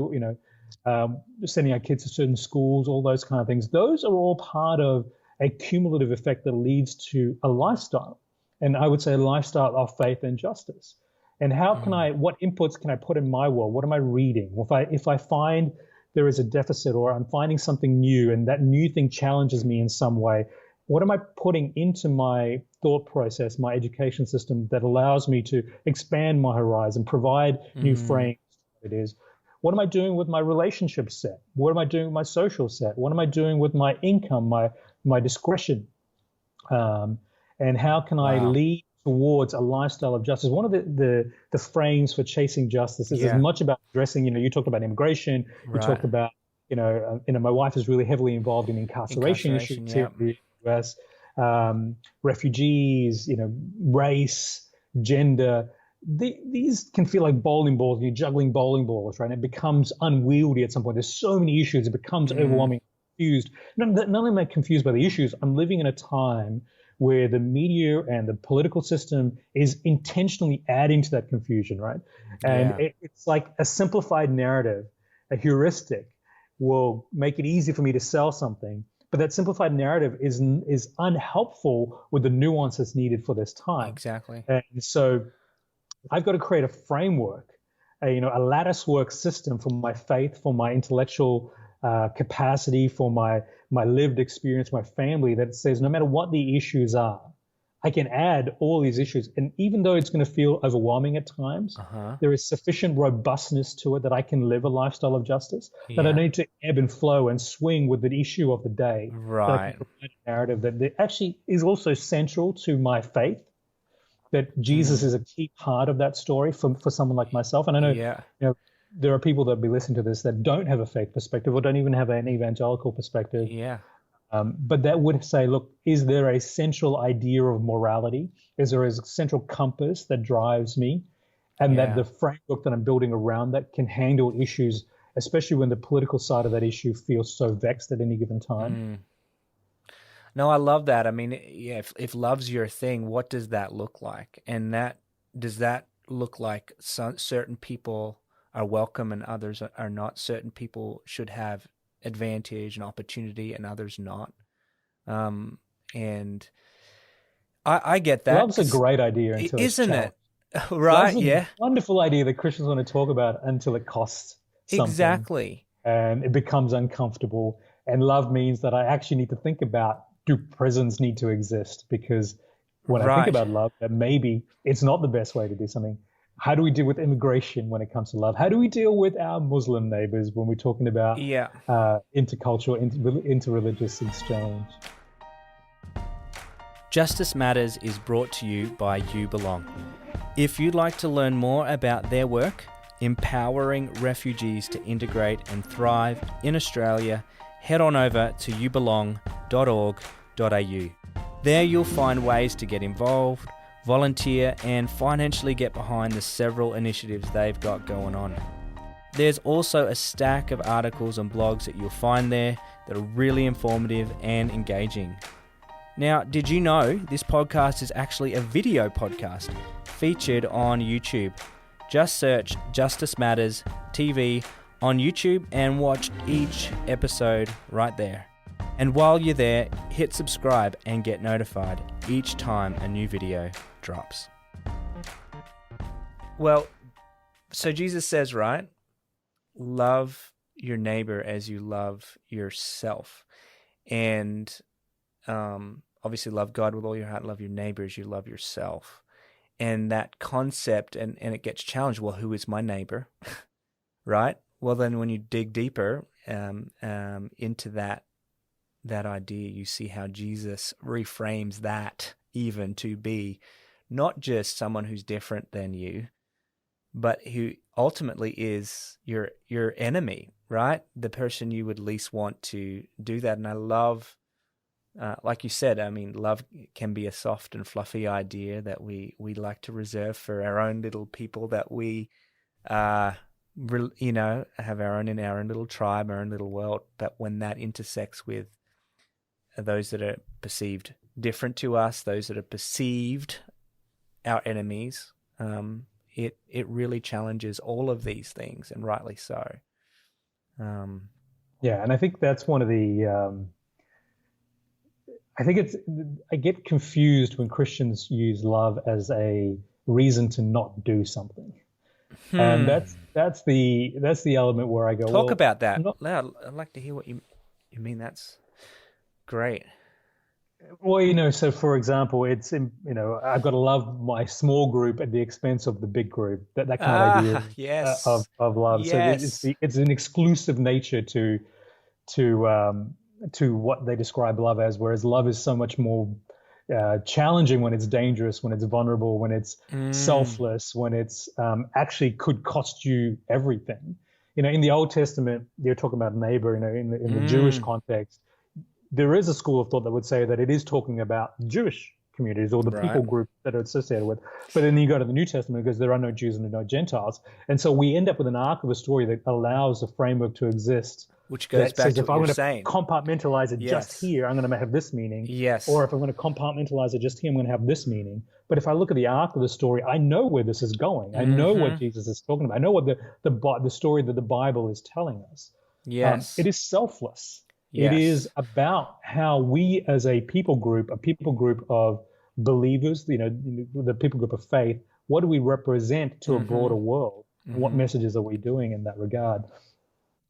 sending our kids to certain schools, all those kind of things. Those are all part of a cumulative effect that leads to a lifestyle. And I would say a lifestyle of faith and justice. And how can what inputs can I put in my world? What am I reading? If I find there is a deficit, or I'm finding something new and that new thing challenges me in some way, what am I putting into my thought process, my education system, that allows me to expand my horizon, provide new frames to what it is? What am I doing with my relationship set? What am I doing with my social set? What am I doing with my income, my discretion? And how can I lead towards a lifestyle of justice? One of the frames for chasing justice is as much about addressing, you talked about immigration, you talked about, my wife is really heavily involved in incarceration issues here in the US, refugees, race, gender. These can feel like bowling balls, and you're juggling bowling balls, right? And it becomes unwieldy at some point. There's so many issues, it becomes overwhelming, confused. Not only am I confused by the issues, I'm living in a time where the media and the political system is intentionally adding to that confusion, right? And it's like a simplified narrative, a heuristic will make it easy for me to sell something, but that simplified narrative is unhelpful with the nuances needed for this time. Exactly. And so I've got to create a framework, a lattice work system for my faith, for my intellectual capacity, for my lived experience, my family, that says no matter what the issues are, I can add all these issues. And even though it's going to feel overwhelming at times, there is sufficient robustness to it that I can live a lifestyle of justice, that I don't need to ebb and flow and swing with the issue of the day. Right. That I can provide a narrative that actually is also central to my faith, that Jesus is a key part of that story for someone like myself. And I know, there are people that will be listening to this that don't have a faith perspective, or don't even have an evangelical perspective. But that would say, look, is there a central idea of morality? Is there a central compass that drives me? and that Yeah. the framework that I'm building around that can handle issues, especially when the political side of that issue feels so vexed at any given time. Mm. No, I love that. I mean, yeah, if love's your thing, what does that look like? And does that look like certain people are welcome and others are not? Certain people should have advantage and opportunity and others not. And I get that, Love's a 'cause great idea until it's isn't challenged. it? Love's Right? a Yeah, wonderful idea that Christians want to talk about until it costs something exactly. and it becomes uncomfortable. And love means that I actually need to think about, do prisons need to exist? Because when I think Right. about love, that maybe it's not the best way to do something. How do we deal with immigration when it comes to love? How do we deal with our Muslim neighbors when we're talking about Yeah. intercultural, interreligious exchange? Justice Matters is brought to you by You Belong. If you'd like to learn more about their work, empowering refugees to integrate and thrive in Australia, head on over to youbelong.org.au. There you'll find ways to get involved, volunteer, and financially get behind the several initiatives they've got going on. There's also a stack of articles and blogs that you'll find there that are really informative and engaging. Now, did you know this podcast is actually a video podcast featured on YouTube? Just search Justice Matters TV on YouTube and watch each episode right there. And while you're there, hit subscribe and get notified each time a new video drops. Well, so Jesus says, right? Love your neighbor as you love yourself. And obviously love God with all your heart, love your neighbor as you love yourself. And that concept, and it gets challenged, well, who is my neighbor? Right? Well, then when you dig deeper into that idea, you see how Jesus reframes that even to be not just someone who's different than you, but who ultimately is your enemy, right? The person you would least want to do that. And I love, like you said, I mean, love can be a soft and fluffy idea that we like to reserve for our own little people that we, have our own in our own little tribe, our own little world. But when that intersects with those that are perceived different to us, those that are perceived our enemies, it really challenges all of these things, and rightly so. Yeah, and I think that's one of the I get confused when Christians use love as a reason to not do something. And that's the element where I go, Talk about that. Not, I'd like to hear what you mean. That's great. well, so for example, I've got to love my small group at the expense of the big group. That kind of idea yes. of love. Yes. So it's an exclusive nature to what they describe love as, whereas love is so much more challenging when it's dangerous, when it's vulnerable, when it's selfless, when it's actually could cost you everything. In the Old Testament, you're talking about neighbor. In the Jewish context, there is a school of thought that would say that it is talking about Jewish communities or the people group that are associated with. But then you go to the New Testament because there are no Jews and no Gentiles, and so we end up with an arc of a story that allows a framework to exist. Which goes back to what you're saying. If I'm going to compartmentalize it just here, I'm going to have this meaning. Yes. Or if I'm going to compartmentalize it just here, I'm going to have this meaning. But if I look at the arc of the story, I know where this is going. I know what Jesus is talking about. I know what the story that the Bible is telling us. Yes. It is selfless. Yes. It is about how we as a people group of believers, the people group of faith, what do we represent to a broader world? What messages are we doing in that regard?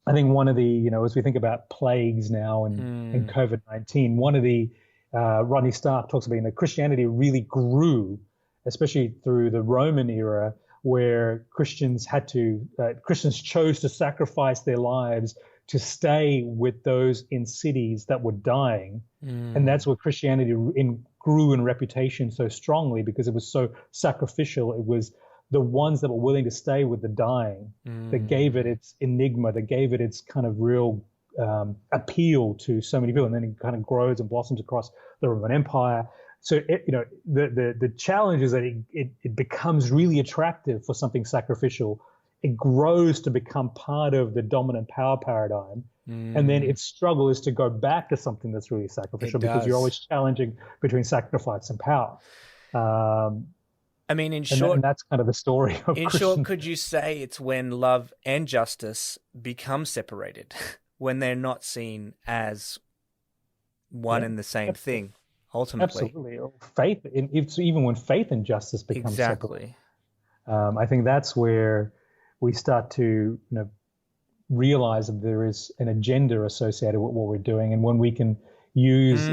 I think one of the, as we think about plagues now and COVID-19, one of the, Rodney Stark talks about, Christianity really grew, especially through the Roman era, where Christians chose to sacrifice their lives to stay with those in cities that were dying. And that's where Christianity grew in reputation so strongly, because it was so sacrificial. It was the ones that were willing to stay with the dying that gave it its enigma, that gave it its kind of real appeal to so many people. And then it kind of grows and blossoms across the Roman Empire. So the challenge is that it becomes really attractive for something sacrificial. It grows to become part of the dominant power paradigm. And then its struggle is to go back to something that's really sacrificial, because you're always challenging between sacrifice and power. I mean, in short, and that's kind of the story of in Christian. short, could you say it's when love and justice become separated, when they're not seen as one and the same thing, ultimately? Absolutely. Faith, it's even when faith and justice become separate. I think that's where we start to realize that there is an agenda associated with what we're doing, and when we can use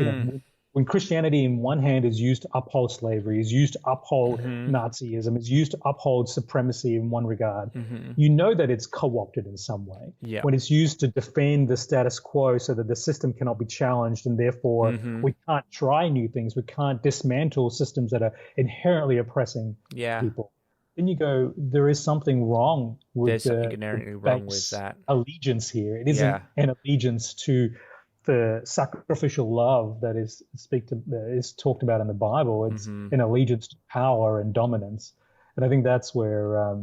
when Christianity in one hand is used to uphold slavery, is used to uphold Nazism, is used to uphold supremacy in one regard, that it's co-opted in some way. Yeah. When it's used to defend the status quo so that the system cannot be challenged, and therefore we can't try new things, we can't dismantle systems that are inherently oppressing people. Then you go, there is something wrong with There's something inherently wrong with that allegiance here. It isn't an allegiance to the sacrificial love that is talked about in the Bible. It's an allegiance to power and dominance. And I think that's where,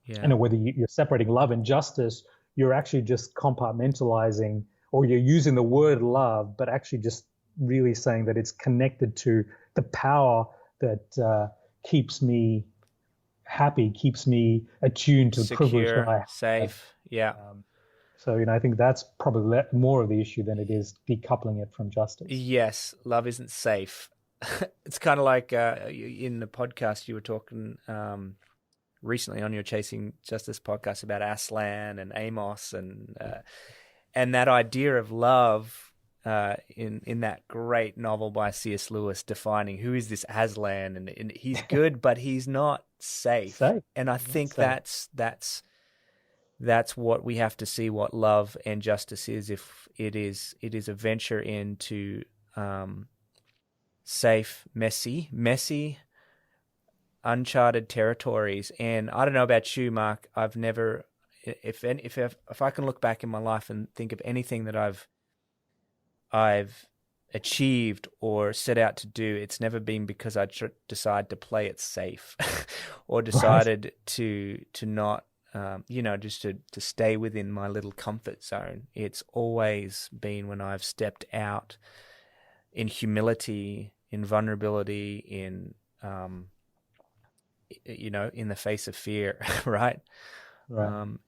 whether you're separating love and justice, you're actually just compartmentalizing, or you're using the word love, but actually just really saying that it's connected to the power that keeps me happy, keeps me attuned to the privilege that I have. Safe. Yeah. So, I think that's probably more of the issue than it is decoupling it from justice. Yes, love isn't safe. It's kind of like in the podcast you were talking recently on your Chasing Justice podcast about Aslan and Amos and that idea of love in that great novel by C.S. Lewis, defining who is this Aslan, and he's good, but he's not safe. And I think that's what we have to see what love and justice is. If it is a venture into safe, messy, uncharted territories. And I don't know about you, Mark. I've never, if I can look back in my life and think of anything that I've achieved or set out to do, it's never been because I decided to play it safe or decided to not, just to stay within my little comfort zone. It's always been when I've stepped out in humility, in vulnerability, in the face of fear, right?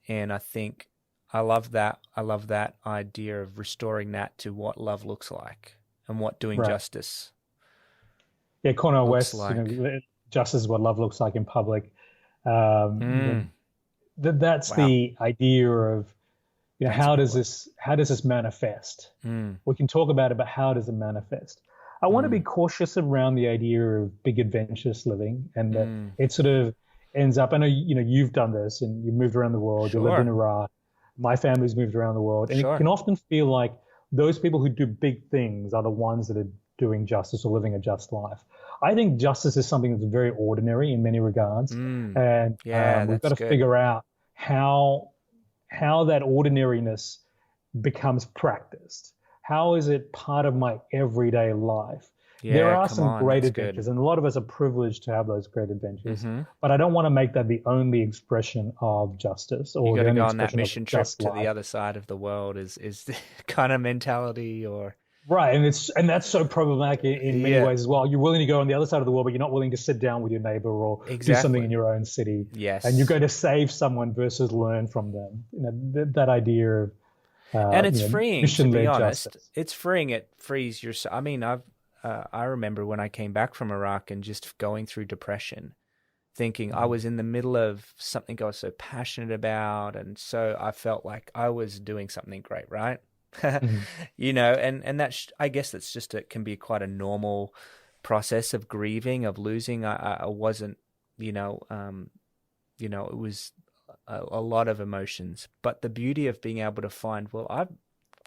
And I think I love that. I love that idea of restoring that to what love looks like and what doing justice. Yeah, Cornel West, justice is what love looks like in public. That's the idea of, how does this manifest? We can talk about it, but how does it manifest? I want to be cautious around the idea of big adventurous living, and that it sort of ends up. I know you've done this and you moved around the world. You lived in Iraq. My family's moved around the world, and it can often feel like those people who do big things are the ones that are doing justice or living a just life. I think justice is something that's very ordinary in many regards, and we've got to figure out how that ordinariness becomes practiced. How is it part of my everyday life? There are some great adventures, and a lot of us are privileged to have those great adventures. But I don't want to make that the only expression of justice. Or you got to go on that mission trip to the other side of the world is the kind of mentality, or right, and that's so problematic in many ways as well. You're willing to go on the other side of the world, but you're not willing to sit down with your neighbor or do something in your own city. Yes, and you're going to save someone versus learn from them. That idea of and it's freeing, to be honest. Justice. It's freeing. It frees your. I mean, I remember when I came back from Iraq and just going through depression, thinking I was in the middle of something I was so passionate about, and so I felt like I was doing something great, right? And that's, I guess that's just, it can be quite a normal process of grieving, of losing. I wasn't, it was a lot of emotions, but the beauty of being able to find,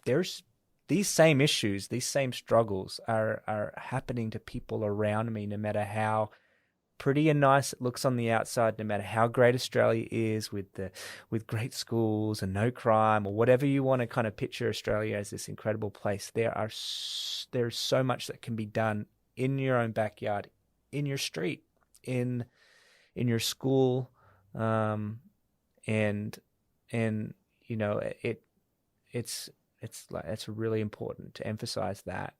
there's these same issues, these same struggles are happening to people around me, no matter how pretty and nice it looks on the outside, no matter how great Australia is with great schools and no crime, or whatever you want to kind of picture Australia as, this incredible place. There's so much that can be done in your own backyard, in your street, in your school, and you know, it's really important to emphasize that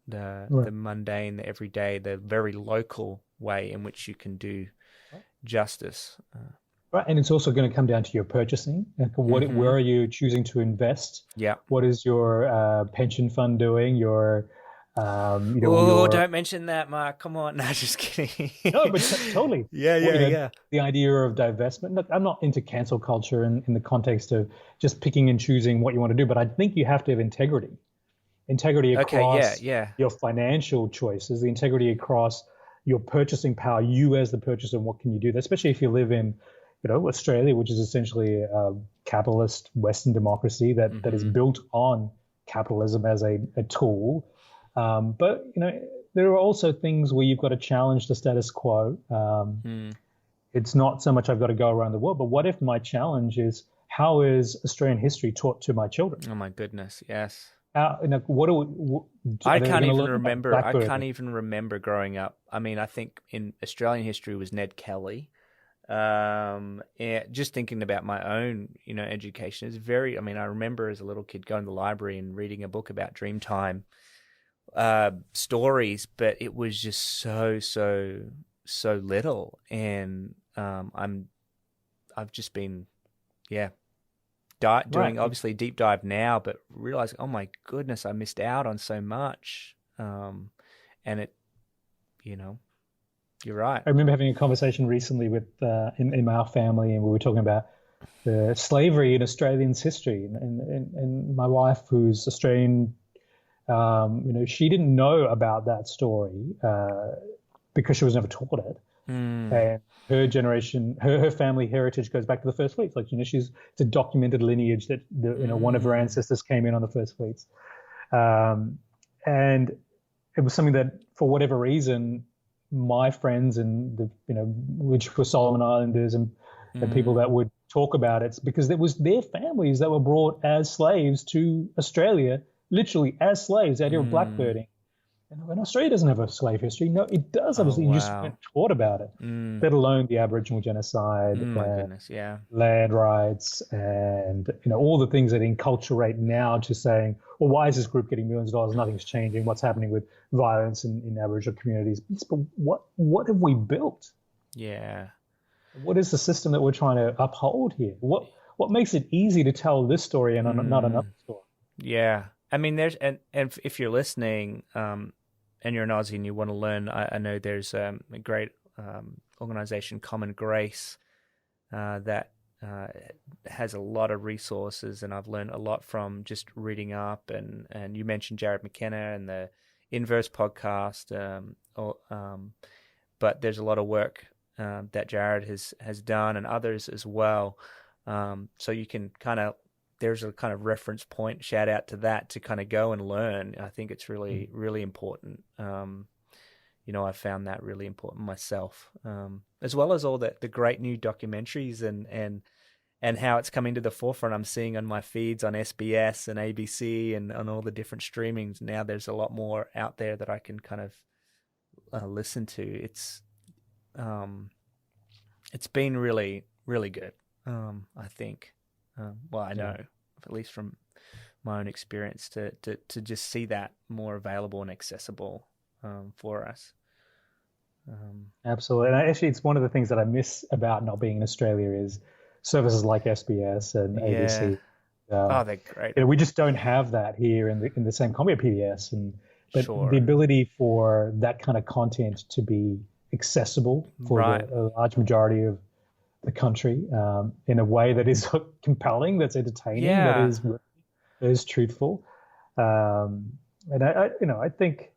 the mundane, the everyday, the very local way in which you can do justice. Right, and it's also going to come down to your purchasing. Like where are you choosing to invest? Yeah. What is your pension fund doing? Your, don't mention that, Mark. Come on, no, just kidding. No, but totally. Yeah. The idea of divestment. Look, I'm not into cancel culture in the context of just picking and choosing what you want to do, but I think you have to have integrity. Integrity across your financial choices, the integrity across your purchasing power, you as the purchaser, and what can you do? Especially if you live in, Australia, which is essentially a capitalist Western democracy that is built on capitalism as a tool. But, there are also things where you've got to challenge the status quo. It's not so much I've got to go around the world, but what if my challenge is, how is Australian history taught to my children? Oh, my goodness, yes. I can't even remember growing up. I mean, I think in Australian history was Ned Kelly. Just thinking about my own, education is very. I mean, I remember as a little kid going to the library and reading a book about Dreamtime stories, but it was just so little, and I've just been, doing obviously deep dive now, but realizing, oh my goodness, I missed out on so much, and it, you're right. I remember having a conversation recently with in our family, and we were talking about the slavery in Australian's history, and my wife, who's Australian, she didn't know about that story because she was never taught it. And her generation, her family heritage goes back to the First Fleets. Like, it's a documented lineage that one of her ancestors came in on the First Fleets, and it was something that, for whatever reason, my friends and which were Solomon Islanders and people that would talk about it, because it was their families that were brought as slaves to Australia, literally as slaves. The idea of blackbirding. And Australia doesn't have a slave history. No, it does. Obviously, you just weren't taught about it. Let alone the Aboriginal genocide, land rights, and all the things that enculturate now to saying, well, why is this group getting millions of dollars? Nothing's changing. What's happening with violence in Aboriginal communities? But what have we built? Yeah. What is the system that we're trying to uphold here? What makes it easy to tell this story and not another story? Yeah. I mean, there's and if you're listening, and you're an Aussie and you want to learn, I know there's a great organization, Common Grace, that has a lot of resources, and I've learned a lot from just reading up. And you mentioned Jared McKenna and the Inverse podcast, but there's a lot of work that Jared has done, and others as well. So you can there's a kind of reference point, shout out to that, to kind of go and learn. I think it's really, really important. I found that really important myself, as well as all the great new documentaries and how it's coming to the forefront. I'm seeing on my feeds on SBS and ABC and on all the different streamings. Now there's a lot more out there that I can kind of listen to. It's been really, really good, I think. I know, at least from my own experience, to just see that more available and accessible for us. Absolutely. And actually, it's one of the things that I miss about not being in Australia is services like SBS and ABC. They're great. We just don't have that here in the same company, PBS. But the ability for that kind of content to be accessible for the large majority of the country in a way that is compelling, that's entertaining, that is truthful, and I think,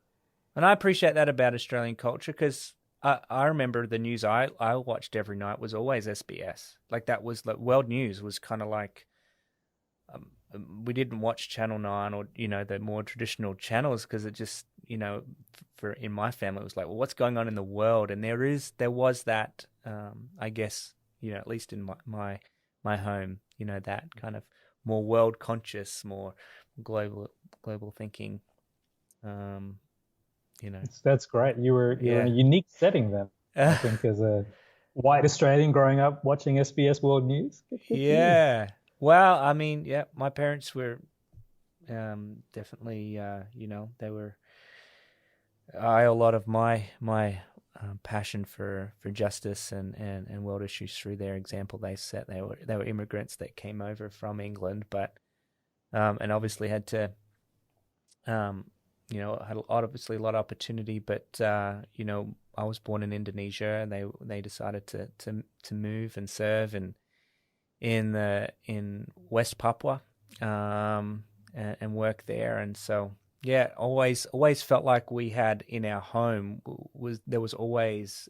and I appreciate that about Australian culture, because I remember the news I watched every night was always SBS. Like, that was like world news was kind of like we didn't watch Channel 9 or the more traditional channels, because it just for in my family it was like, well, what's going on in the world? And there was that I guess. At least in my home, that kind of more world conscious, more global thinking. That's great. You're in a unique setting then, I think, as a white Australian growing up watching SBS World News. Good for you. Yeah. Well, I mean, yeah, my parents were definitely, they were. I owe a lot of my passion for justice and world issues through their example they set. They were immigrants that came over from England, but and obviously had to, had obviously a lot of opportunity, but I was born in Indonesia, and they decided to move and serve in West Papua, and work there, and so. Yeah, always felt like we had in our home there was always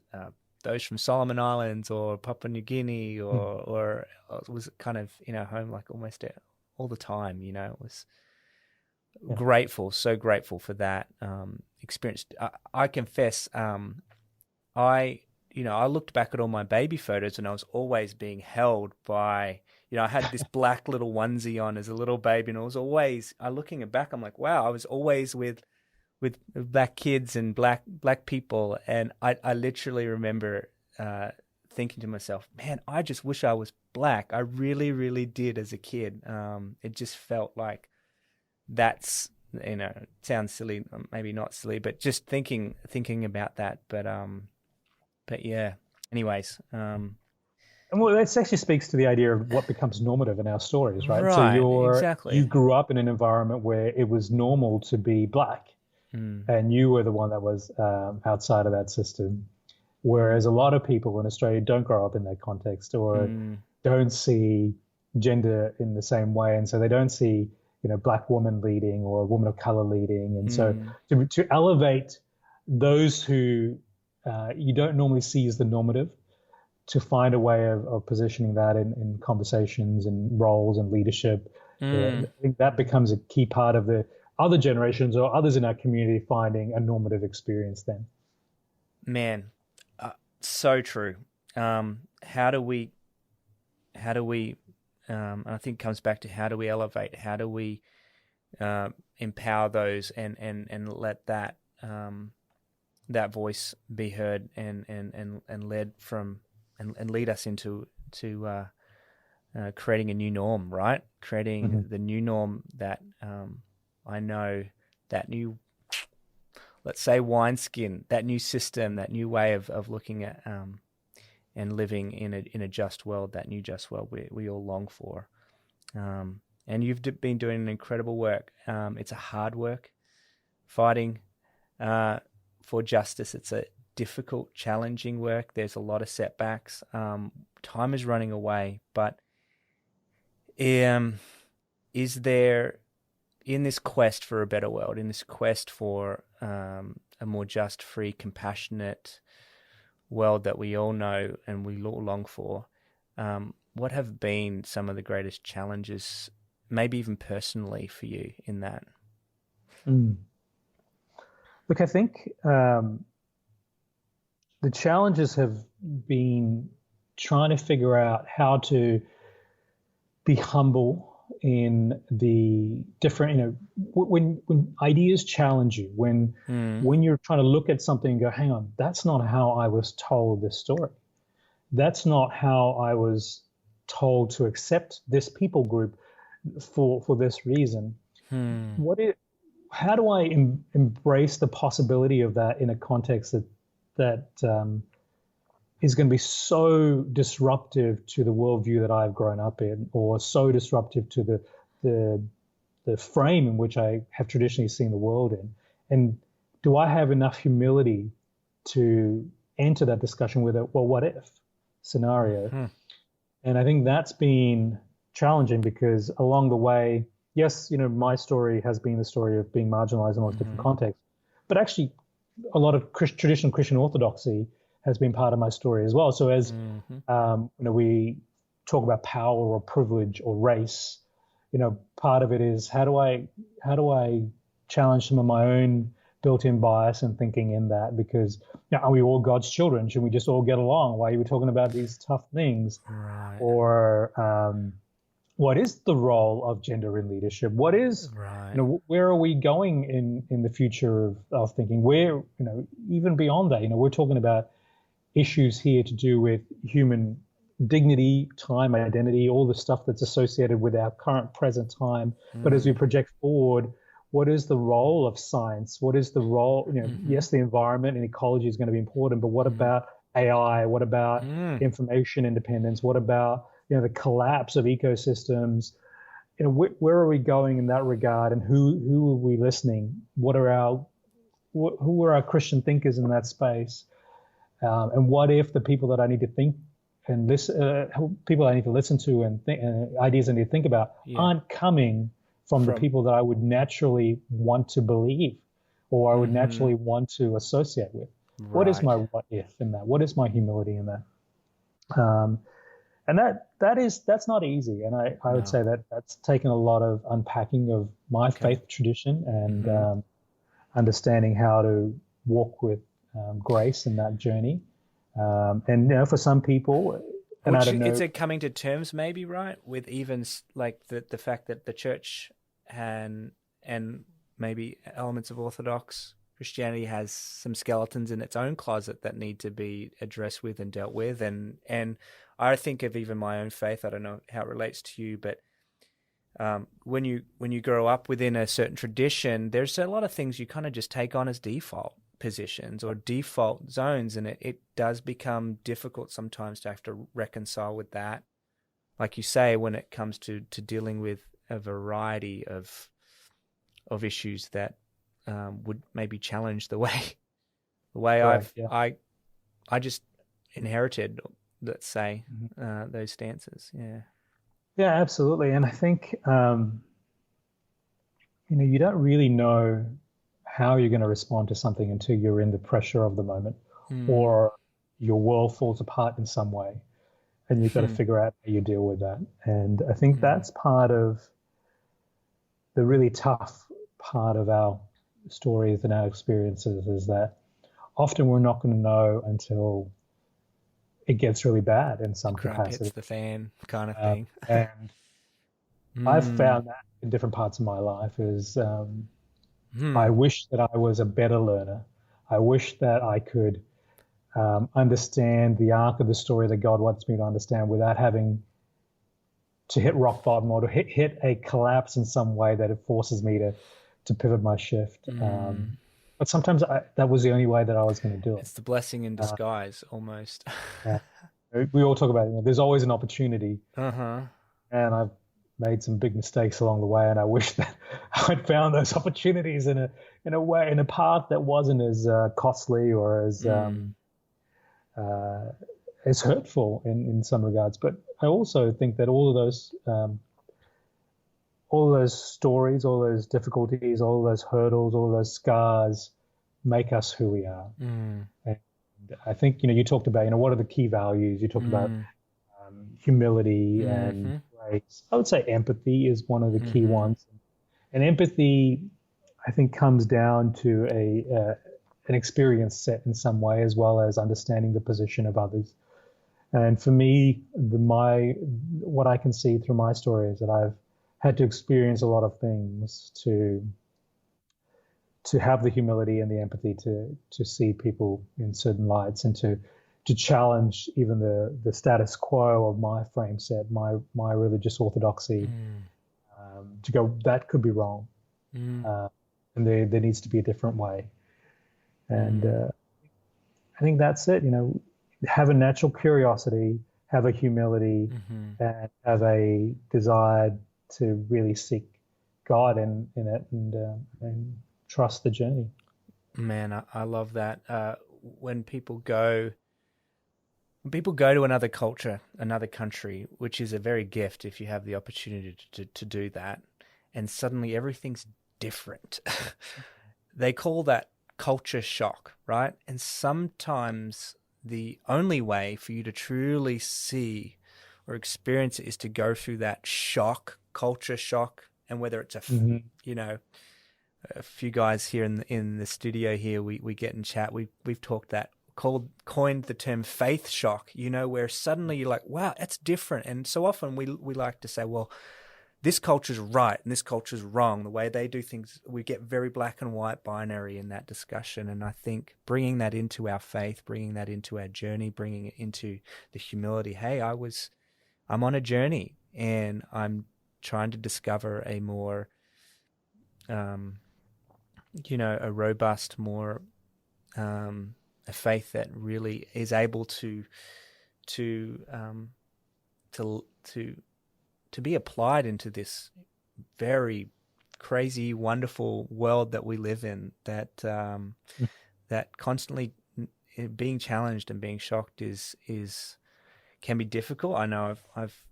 those from Solomon Islands or Papua New Guinea or it was kind of in our home like almost all the time. It was grateful, so grateful for that experience. I confess, I looked back at all my baby photos and I was always being held by. I had this black little onesie on as a little baby, and looking back, I'm like, wow, I was always with black kids and black people, and I literally remember thinking to myself, man, I just wish I was black. I really, really did as a kid. It just felt like that's it sounds silly, maybe not silly, but just thinking about that. But yeah. Anyways. And well, that actually speaks to the idea of what becomes normative in our stories, right? Right, So exactly. you grew up in an environment where it was normal to be black, and you were the one that was outside of that system. Whereas a lot of people in Australia don't grow up in that context or don't see gender in the same way, and so they don't see black woman leading or a woman of color leading, and so to elevate those who you don't normally see as the normative. To find a way of positioning that in conversations and roles and leadership. I think that becomes a key part of the other generations or others in our community finding a normative experience then. Man, so true. How do we, I think it comes back to how do we elevate, how do we empower those and let that that voice be heard and led from, and lead us into creating a new norm, right? Creating the new norm that I know, that new, let's say, wineskin, that new system, that new way of looking at and living in a just world, that new just world we all long for. And you've been doing an incredible work. It's a hard work, fighting for justice. It's a difficult, challenging work. There's a lot of setbacks. Time is running away, but is there, in this quest for a better world, in this quest for a more just, free, compassionate world that we all know and we all long for, what have been some of the greatest challenges, maybe even personally for you in that? Look, I think the challenges have been trying to figure out how to be humble in the different, when ideas challenge you, when you're trying to look at something and go, hang on, that's not how I was told this story. That's not how I was told to accept this people group for this reason. How do I embrace the possibility of that in a context that is going to be so disruptive to the worldview that I've grown up in, or so disruptive to the frame in which I have traditionally seen the world in? And do I have enough humility to enter that discussion with a, well, what if scenario? And I think that's been challenging because along the way, yes, my story has been the story of being marginalized in lots of different contexts, but actually a lot of traditional Christian orthodoxy has been part of my story as well. So as we talk about power or privilege or race, part of it is how do I challenge some of my own built-in bias and thinking in that, because are we all God's children? Should we just all get along? Why are we talking about these tough things? Right. Or what is the role of gender in leadership? What is, Right. where are we going in the future of thinking? Where, even beyond that, we're talking about issues here to do with human dignity, time, identity, all the stuff that's associated with our current present time. But as we project forward, what is the role of science? What is the role? Yes, the environment and ecology is going to be important, but what about AI? What about information independence? What about the collapse of ecosystems? Where are we going in that regard, and who are we listening? Who are our Christian thinkers in that space? And what if the people that I need to think and listen, people I need to listen to and ideas I need to think about aren't coming from the people that I would naturally want to believe, or I would naturally want to associate with? Right. What is my what if in that? What is my humility in that? And that's not easy. And I would say that's taken a lot of unpacking of my faith tradition and understanding how to walk with grace in that journey. And for some people, and I don't know, it's a coming to terms maybe, right, with even like the fact that the church and maybe elements of Orthodox Christianity has some skeletons in its own closet that need to be addressed with and dealt with. And I think of even my own faith. I don't know how it relates to you, but when you grow up within a certain tradition, there's a lot of things you kind of just take on as default positions or default zones, and it does become difficult sometimes to have to reconcile with that. Like you say, when it comes to dealing with a variety of issues that would maybe challenge the way right, I just inherited, let's say, those stances. Yeah, absolutely. And I think you don't really know how you're going to respond to something until you're in the pressure of the moment, or your world falls apart in some way, and you've got to figure out how you deal with that. And I think that's part of the really tough part of our stories and our experiences, is that often we're not going to know until it gets really bad in some capacity. Hits the fan kind of thing. And I've found that in different parts of my life is I wish that I was a better learner. I wish that I could understand the arc of the story that God wants me to understand without having to hit rock bottom or to hit a collapse in some way that it forces me to pivot my shift. But sometimes that was the only way that I was going to do it. It's the blessing in disguise, almost. We all talk about there's always an opportunity. And I've made some big mistakes along the way, and I wish that I'd found those opportunities in a path that wasn't as costly or as hurtful in some regards. But I also think that all of those stories, all those difficulties, all those hurdles, all those scars make us who we are. And I think you talked about what are the key values. You talked about humility and grace. I would say empathy is one of the key ones. And empathy, I think, comes down to an experience set in some way, as well as understanding the position of others. And for me, what I can see through my story is that I've had to experience a lot of things to have the humility and the empathy to see people in certain lights, and to challenge even the status quo of my frame set, my religious orthodoxy, to go, that could be wrong, and there needs to be a different way. And I think that's it. Have a natural curiosity, have a humility, and have a desire to really seek God in it, and trust the journey. Man, I love that. When people go to another culture, another country, which is a very gift if you have the opportunity to do that, and suddenly everything's different. They call that culture shock, right? And sometimes the only way for you to truly see or experience it is to go through that shock, culture shock, and whether it's a few guys here in the studio here, we get in chat. We've talked that coined the term faith shock, where suddenly you're like, wow, that's different. And so often we like to say, well, this culture's right and this culture's wrong. The way they do things, we get very black and white binary in that discussion. And I think bringing that into our faith, bringing that into our journey, bringing it into the humility. Hey, I'm on a journey and I'm trying to discover a more, a robust, more, a faith that really is able to be applied into this very crazy, wonderful world that we live in, that that constantly being challenged and being shocked can be difficult. I know I've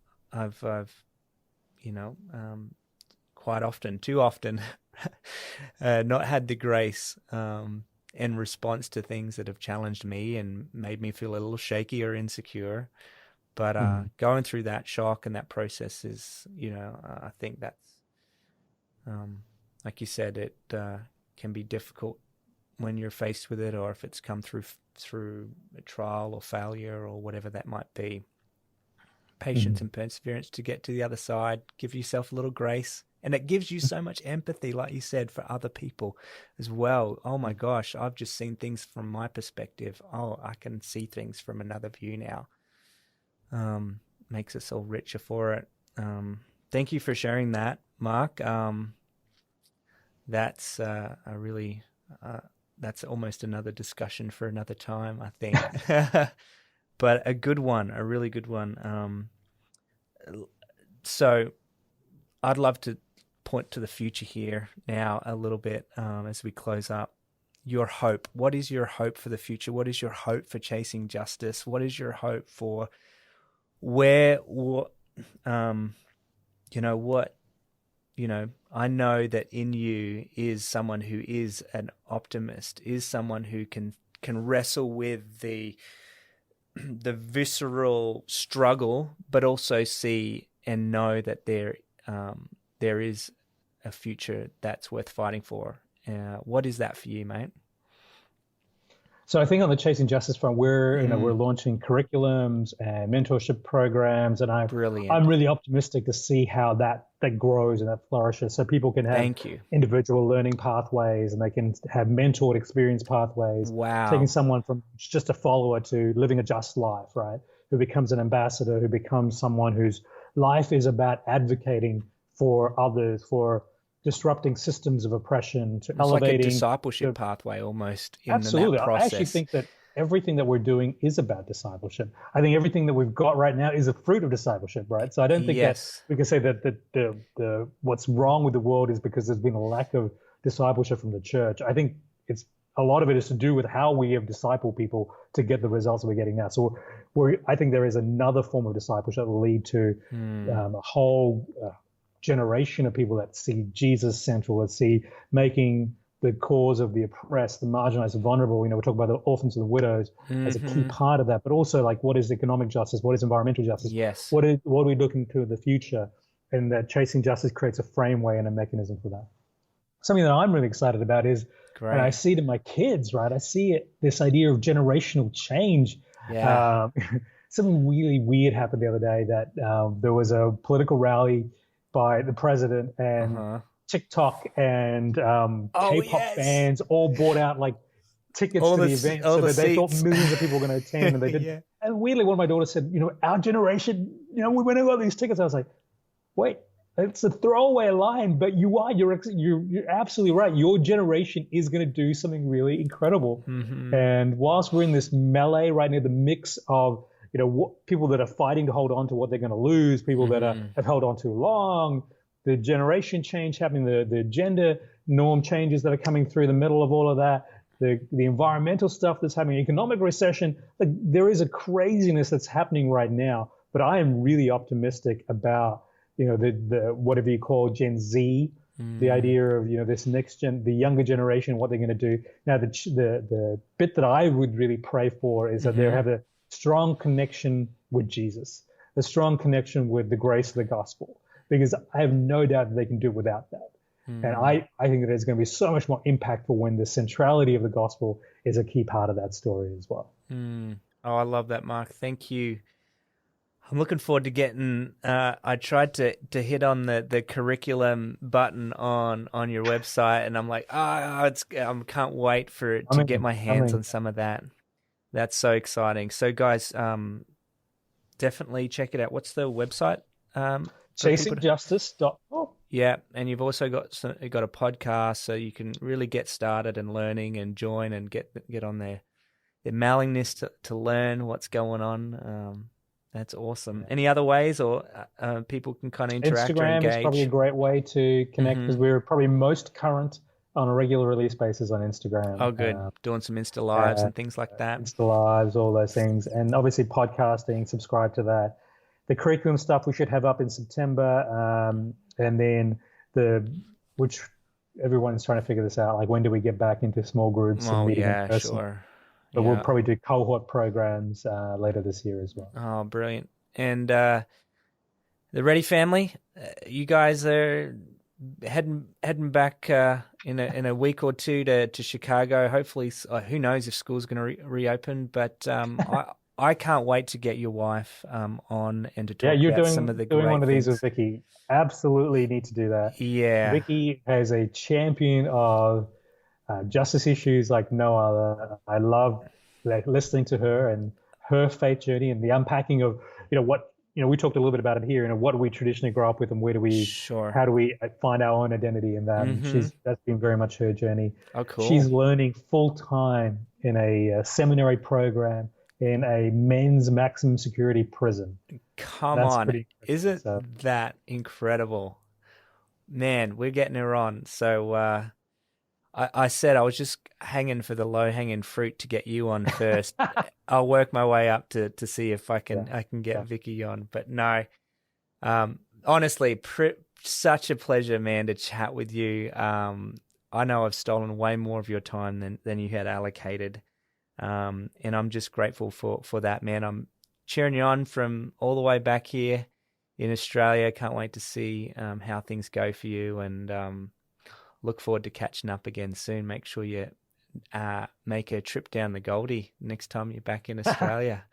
quite often, too often, not had the grace in response to things that have challenged me and made me feel a little shaky or insecure. But going through that shock and that process is, I think that's, like you said, it can be difficult when you're faced with it, or if it's come through a trial or failure or whatever that might be. Patience and perseverance to get to the other side. Give yourself a little grace. And it gives you so much empathy, like you said, for other people as well. Oh my gosh, I've just seen things from my perspective. Oh, I can see things from another view now. Makes us all richer for it. Thank you for sharing that, Mark. That's that's almost another discussion for another time, I think. But a good one, a really good one. So I'd love to point to the future here now a little bit as we close up. Your hope. What is your hope for the future? What is your hope for chasing justice? What is your hope for I know that in you is someone who is an optimist, is someone who can wrestle with the visceral struggle, but also see and know that there is a future that's worth fighting for. What is that for you, mate? So I think on the Chasing Justice front, we're launching curriculums and mentorship programs, and I'm really optimistic to see how that grows and that flourishes. So people can have individual learning pathways, and they can have mentored experience pathways. Wow! Taking someone from just a follower to living a just life, right? Who becomes an ambassador, who becomes someone whose life is about advocating for others, for disrupting systems of oppression, to elevating like a discipleship pathway almost in absolutely. that process. I actually think that everything that we're doing is about discipleship. I think everything that we've got right now is a fruit of discipleship, right? So I don't think that we can say that the what's wrong with the world is because there's been a lack of discipleship from the church. I think it's a lot of it is to do with how we have discipled people to get the results that we're getting now. So I think there is another form of discipleship that will lead to a whole generation of people that see Jesus central, that see making the cause of the oppressed, the marginalized, the vulnerable. We're talking about the orphans and the widows as a key part of that, but also like what is economic justice, what is environmental justice, what are we looking to in the future, and that Chasing Justice creates a framework and a mechanism for that. Something that I'm really excited about is, and I see it in my kids, right? I see this idea of generational change. Yeah. Something really weird happened the other day that there was a political rally by the president, and TikTok and K-pop fans all bought out like tickets to the event, so that they thought millions of people were going to attend, and they did. And weirdly, one of my daughters said, our generation, we went and got these tickets. I was like, wait, it's a throwaway line, but you're absolutely right. Your generation is going to do something really incredible. And whilst we're in this melee right near the mix of people that are fighting to hold on to what they're going to lose, people that have held on too long, the generation change happening, the gender norm changes that are coming through the middle of all of that, the environmental stuff that's happening, economic recession. Like, there is a craziness that's happening right now, but I am really optimistic about the whatever you call Gen Z, the idea of this next gen, the younger generation, what they're going to do. Now the bit that I would really pray for is that they have a strong connection with Jesus, a strong connection with the grace of the gospel, because I have no doubt that they can do without that. And I think that it's going to be so much more impactful when the centrality of the gospel is a key part of that story as well. Oh, I love that, Mark. Thank you. I'm looking forward to getting. I tried to hit on the curriculum button on your website, and I'm like, I can't wait for it to get my hands on some of that. That's so exciting. So, guys, definitely check it out. What's the website? ChasingJustice.com. Yeah, and you've also got a podcast, so you can really get started and learning and join and get on their mailing list to learn what's going on. That's awesome. Any other ways, or people can kind of interact or engage? Instagram is probably a great way to connect because we're probably most current on a regular release basis on Instagram. Oh, good. Doing some Insta Lives and things like that. Insta Lives, all those things. And obviously podcasting, subscribe to that. The curriculum stuff we should have up in September. And then which everyone's trying to figure this out, like when do we get back into small groups and meeting in person? Sure. But we'll probably do cohort programs later this year as well. Oh, brilliant. And the Reddy family, you guys are heading back in a week or two to Chicago. Hopefully, who knows if school's going to reopen, but I can't wait to get your wife on and to talk about some of the great doing one of these things. with Vicky. Absolutely need to do that. Yeah. Vicky is a champion of justice issues like no other. I love listening to her and her faith journey and the unpacking of, we talked a little bit about it here, what do we traditionally grow up with and how do we find our own identity in that? And that's been very much her journey. Oh, cool. She's learning full time in a seminary program in a men's maximum security prison. Come on. Isn't that incredible? Man, we're getting her on. So I said I was just hanging for the low-hanging fruit to get you on first. I'll work my way up to see if I can get Vicky on. But no, honestly, such a pleasure, man, to chat with you. I know I've stolen way more of your time than you had allocated. And I'm just grateful for that, man. I'm cheering you on from all the way back here in Australia. Can't wait to see how things go for you, and look forward to catching up again soon. Make sure you make a trip down the Goldie next time you're back in Australia.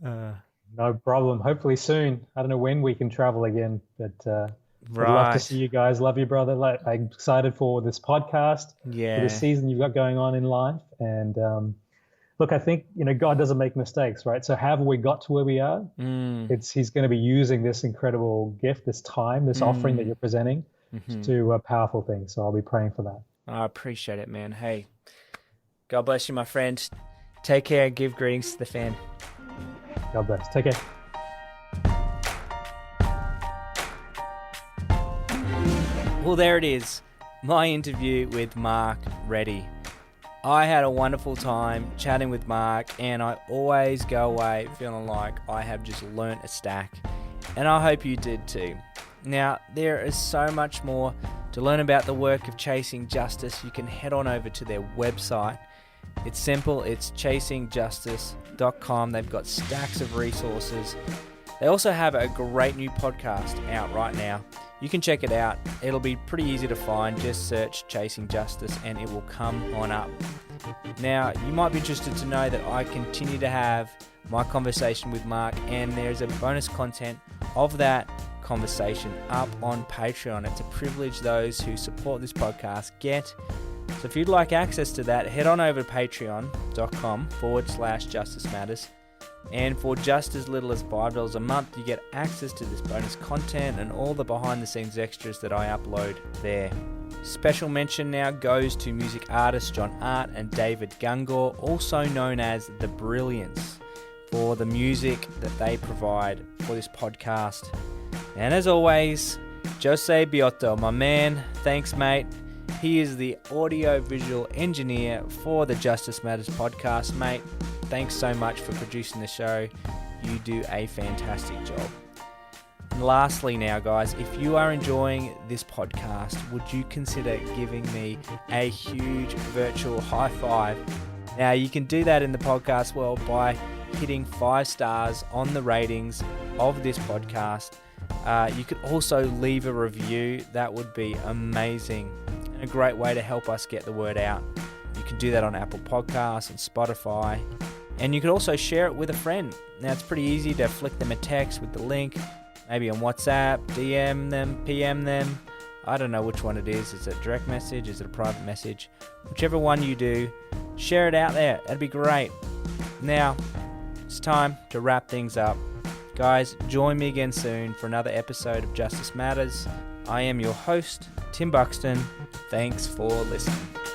No problem. Hopefully soon. I don't know when we can travel again, but I'd love to see you guys. Love you, brother. I'm excited for this podcast, for the season you've got going on in life. And look, I think, God doesn't make mistakes, right? So however we got to where we are, He's going to be using this incredible gift, this time, this offering that you're presenting to do a powerful thing. So I'll be praying for that. I appreciate it, man. Hey, God bless you, my friend. Take care. Give greetings to the fam. God bless. Take care. Well, there it is. My interview with Mark Reddy. I had a wonderful time chatting with Mark, and I always go away feeling like I have just learnt a stack. And I hope you did too. Now, there is so much more to learn about the work of Chasing Justice. You can head on over to their website. It's simple. It's chasingjustice.com. They've got stacks of resources. They also have a great new podcast out right now. You can check it out. It'll be pretty easy to find. Just search Chasing Justice and it will come on up. Now, you might be interested to know that I continue to have my conversation with Mark, and there's a bonus content of that conversation up on Patreon. It's a privilege those who support this podcast get. So if you'd like access to that, head on over to patreon.com/Justice Matters. And for just as little as $5 a month, you get access to this bonus content and all the behind-the-scenes extras that I upload there. Special mention now goes to music artists John Art and David Gungor, also known as The Brilliance, for the music that they provide for this podcast. And as always, Jose Biotto, my man, thanks, mate. He is the audio-visual engineer for the Justice Matters podcast, mate. Thanks so much for producing the show. You do a fantastic job. And lastly now, guys, if you are enjoying this podcast, would you consider giving me a huge virtual high five? Now, you can do that in the podcast world by hitting 5 stars on the ratings of this podcast. You could also leave a review. That would be amazing and a great way to help us get the word out. You can do that on Apple Podcasts and Spotify. And you could also share it with a friend. Now, it's pretty easy to flick them a text with the link, maybe on WhatsApp, DM them, PM them. I don't know which one it is. Is it a direct message? Is it a private message? Whichever one you do, share it out there. That'd be great. Now, it's time to wrap things up. Guys, join me again soon for another episode of Justice Matters. I am your host, Tim Buxton. Thanks for listening.